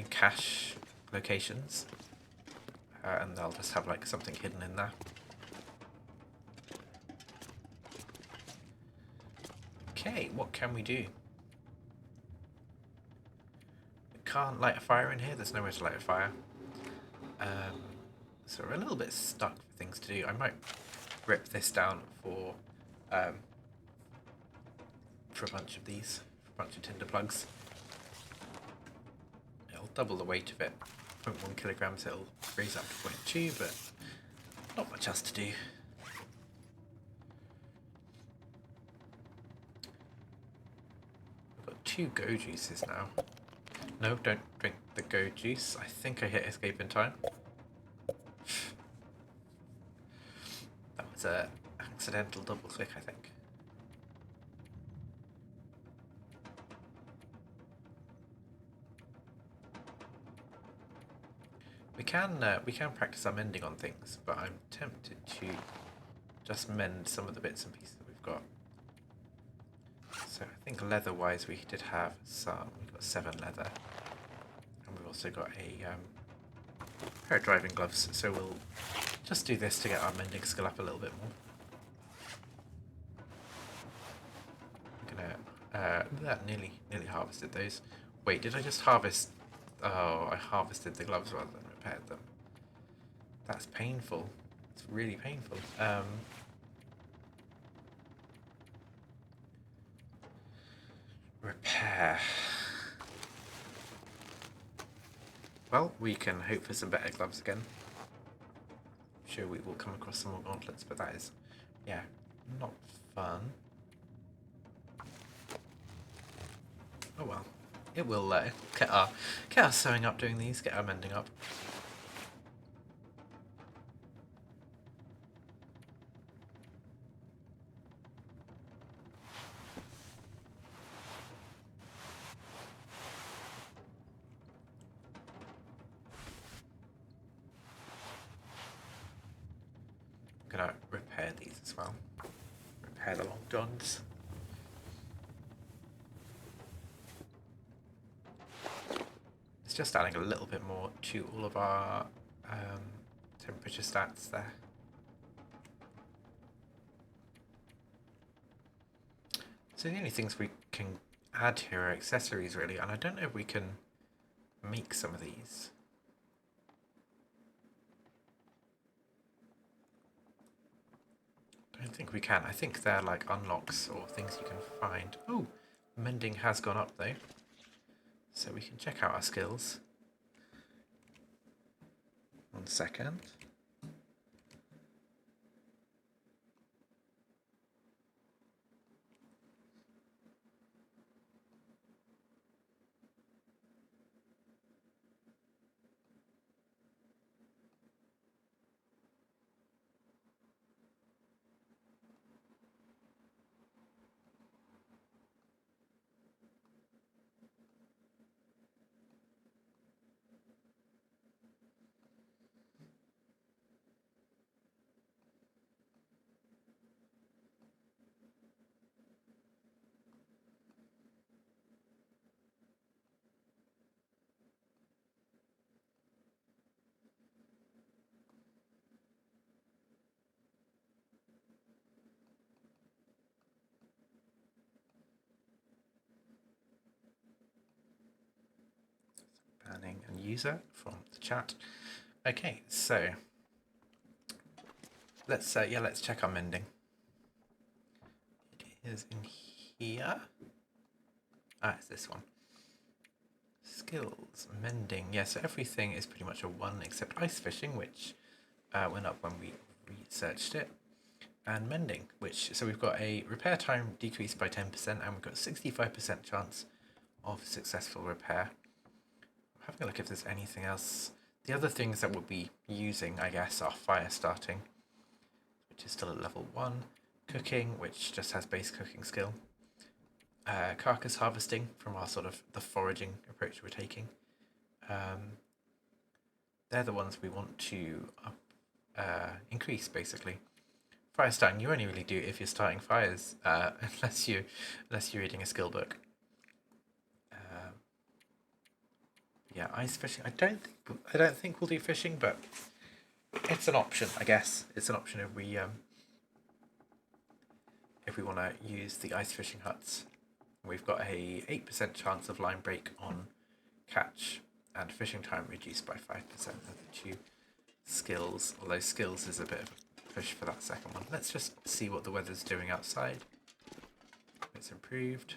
cache locations, and they'll just have like something hidden in there. Okay, what can we do? We can't light a fire in here. There's nowhere to light a fire. So we're a little bit stuck for things to do. I might rip this down for a bunch of these, for a bunch of tinder plugs. It'll double the weight of it. 0.1 kilograms, it'll raise up to 0.2, but not much else to do. I've got 2 go juices now. No, don't drink the go juice. I think I hit escape in time. That was an accidental double click, I think. We can practice our mending on things, but I'm tempted to just mend some of the bits and pieces that we've got. So I think leather-wise we did have some. We got 7 leather. And we've also got a pair of driving gloves, so we'll just do this to get our mending skill up a little bit more. I'm gonna that nearly harvested those. Wait, did I just harvest? Oh, I harvested the gloves rather than repaired them. That's painful. It's really painful. Repair. Well, we can hope for some better gloves again. I'm sure we will come across some more gauntlets, but that is, yeah, not fun. Oh well. It will get our sewing up doing these, get our mending up. I'm gonna repair these as well. Repair the long johns. It's just adding a little bit more to all of our temperature stats there. So the only things we can add here are accessories really, and I don't know if we can make some of these. I don't think we can. I think they're like unlocks or things you can find. Oh, mending has gone up though. So we can check out our skills. 1 second. Banning and user from the chat. Okay, so let's check our mending. It is in here. Ah, it's this one. Skills, mending. Yeah, so everything is pretty much a 1 except ice fishing, which went up when we researched it. And mending, so we've got a repair time decreased by 10% and we've got 65% chance of successful repair. Having a look if there's anything else. The other things that we'll be using, I guess, are fire starting, which is still at level 1, cooking, which just has base cooking skill, carcass harvesting from our sort of the foraging approach we're taking. They're the ones we want to increase, basically. Fire starting, you only really do it if you're starting fires, unless you're reading a skill book. Yeah, ice fishing. I don't think we'll do fishing, but it's an option, I guess. It's an option if we want to use the ice fishing huts. We've got a 8% chance of line break on catch, and fishing time reduced by 5%. Are the 2 skills. Although skills is a bit of a push for that second one. Let's just see what the weather's doing outside. It's improved.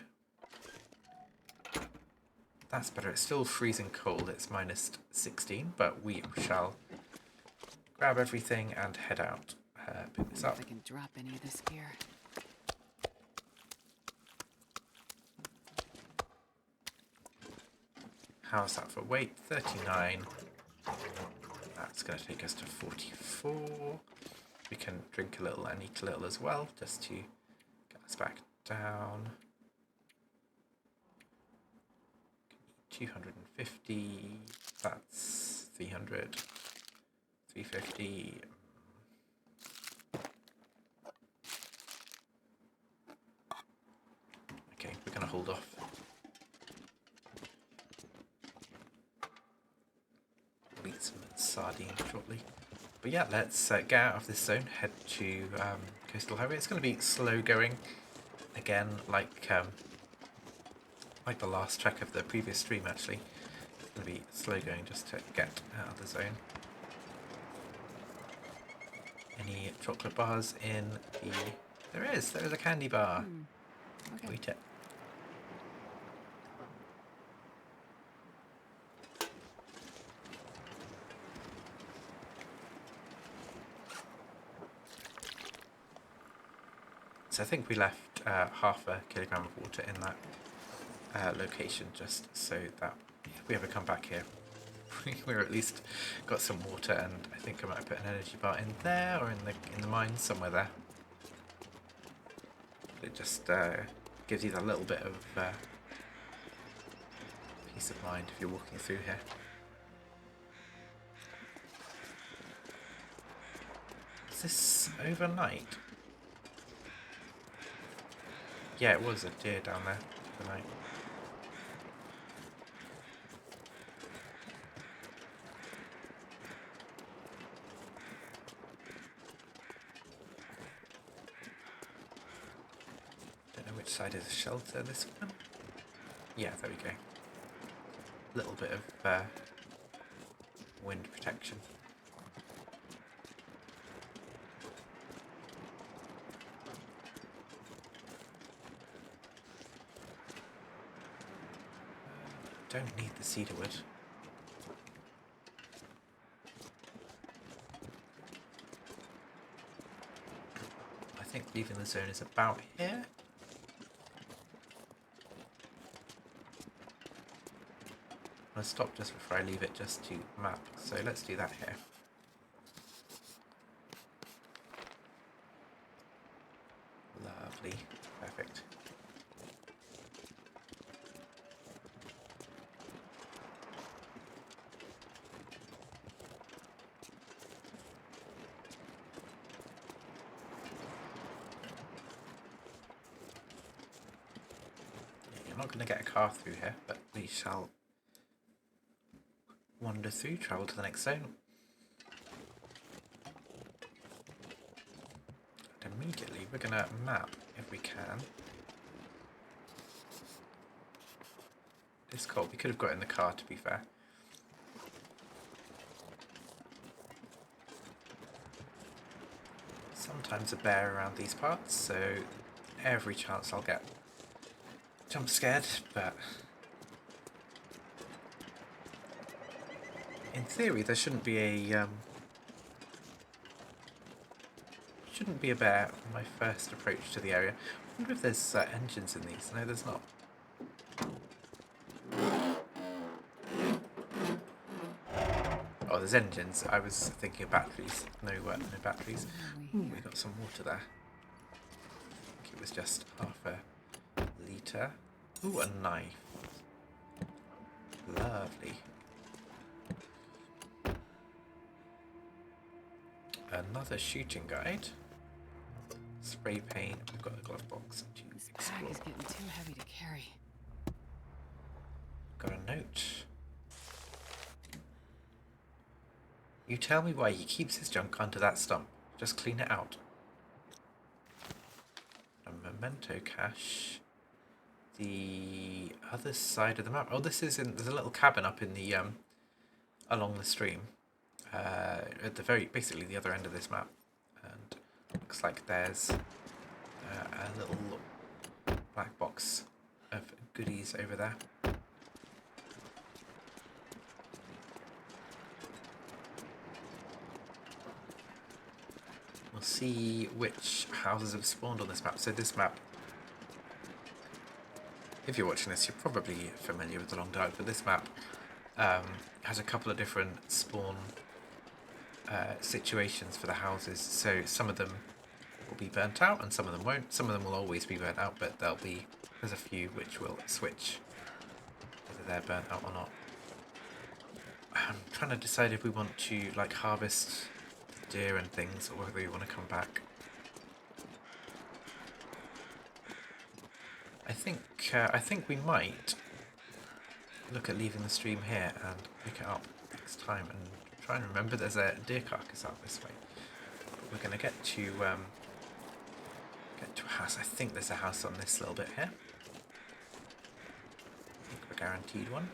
That's better. It's still freezing cold. It's minus 16, but we shall grab everything and head out. Pick this up. I can drop any of this gear. How's that for weight? 39. That's going to take us to 44. We can drink a little and eat a little as well, just to get us back down. 250, that's 300, 350. Okay, we're going to cooled off. We'll eat some sardines shortly. But yeah, let's get out of this zone, head to Coastal Highway. It's going to be slow going, again, like the last track of the previous stream actually. It's going to be slow going just to get out of the zone. Any chocolate bars in the... There is a candy bar. Okay. We'll eat it. So I think we left half a kilogram of water in that location just so that if we ever come back here, we're at least got some water, and I think I might have put an energy bar in there or in the mine somewhere there. It just gives you that little bit of peace of mind if you're walking through here. Is this overnight? Yeah, it was a deer down there overnight. Don't know which side is the shelter, this one? Yeah, there we go. A little bit of wind protection. Don't need the cedar wood. I think leaving the zone is about here. I'll stop just before I leave it just to map, so let's do that here. Lovely, perfect. You're not going to get a car through here, but we shall wander through, travel to the next zone. And immediately we're going to map, if we can. It's cold. We could have got in the car, to be fair. Sometimes a bear around these parts, so every chance I'll get jump scared, but in theory there shouldn't be a bear on my first approach to the area. I wonder if there's engines in these. No, there's not. Oh, there's engines. I was thinking of batteries. No, no batteries. Ooh, we got some water there. I think it was just half a litre. Ooh, a knife. Lovely. Another shooting guide. Spray paint. We've got a glove box to This explore. bag is getting too heavy to carry. Got a note. You tell me why he keeps his junk under that stump. Just clean it out. A memento cache. The other side of the map. Oh, this is in. There's a little cabin up in the along the stream. At the basically the other end of this map, and looks like there's a little black box of goodies over there. We'll see which houses have spawned on this map. So this map, if you're watching this, you're probably familiar with the Long Dark, but this map has a couple of different spawn situations for the houses. So some of them will be burnt out and some of them won't. Some of them will always be burnt out, but there's a few which will switch whether they're burnt out or not. I'm trying to decide if we want to like harvest deer and things, or whether we want to come back. think we might look at leaving the stream here and pick it up next time, and try and remember there's a deer carcass out this way. But we're gonna get to a house. I think there's a house on this little bit here. I think we're guaranteed one.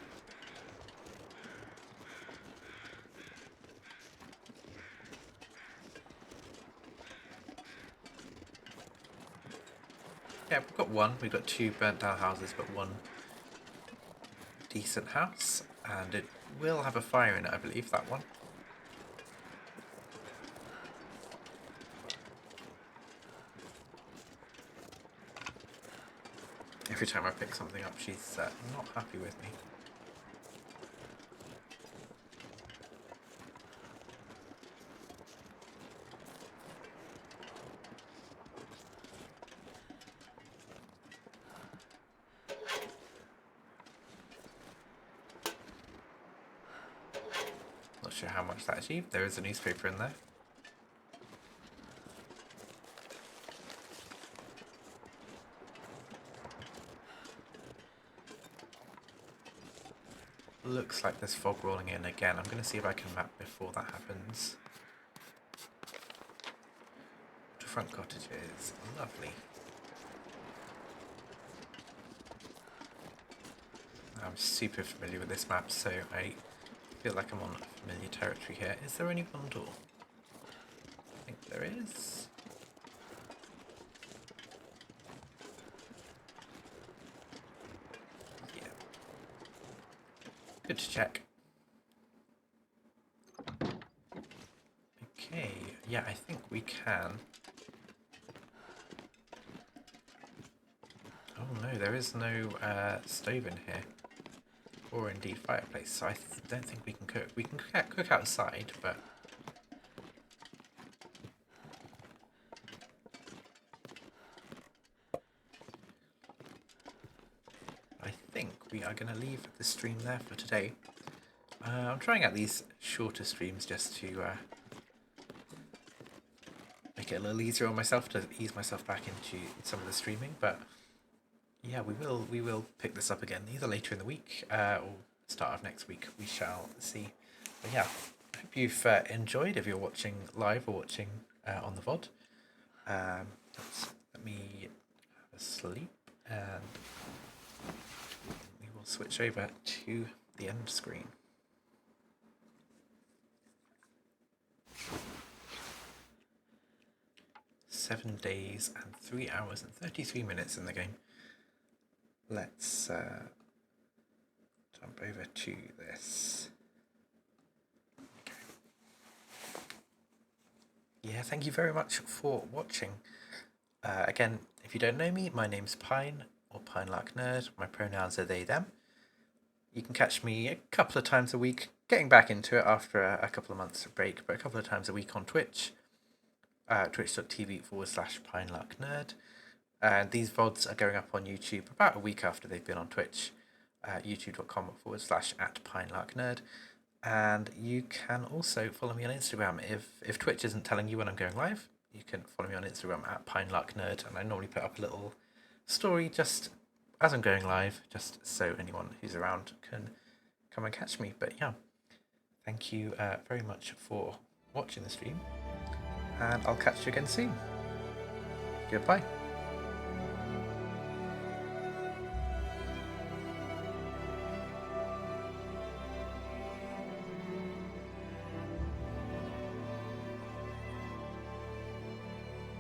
Yeah, we've got one. We've got two burnt down houses, but one decent house. And it will have a fire in it, I believe, that one. Every time I pick something up, she's not happy with me. Not sure how much that achieved. There is a newspaper in there. Looks like there's fog rolling in again. I'm going to see if I can map before that happens. The front cottages. Lovely. I'm super familiar with this map, so I feel like I'm on familiar territory here. Is there only one door? I think there is. Yeah. Good to check. Okay, yeah, I think we can. Oh no, there is no stove in here. Or indeed fireplace, so I don't think we can cook. We can cook outside, but... I think we are going to leave the stream there for today. I'm trying out these shorter streams just to make it a little easier on myself, to ease myself back into some of the streaming, but... yeah, we will pick this up again either later in the week or start of next week. We shall see. But yeah, I hope you've enjoyed. If you're watching live or watching on the VOD, let me have a sleep, and we will switch over to the end screen. Seven days and 3 hours and 33 minutes in the game. Let's jump over to this. Okay. Yeah, thank you very much for watching. Again, if you don't know me, my name's Pine, or Pine Lark Nerd. My pronouns are they, them. You can catch me a couple of times a week, getting back into it after a couple of months of break, but a couple of times a week on Twitch. Twitch.tv/PineLarkNerd. And these VODs are going up on YouTube about a week after they've been on Twitch, youtube.com/@PineLarkNerd. And you can also follow me on Instagram. If Twitch isn't telling you when I'm going live, you can follow me on Instagram @PineLarkNerd. And I normally put up a little story just as I'm going live, just so anyone who's around can come and catch me. But yeah, thank you very much for watching the stream. And I'll catch you again soon. Goodbye.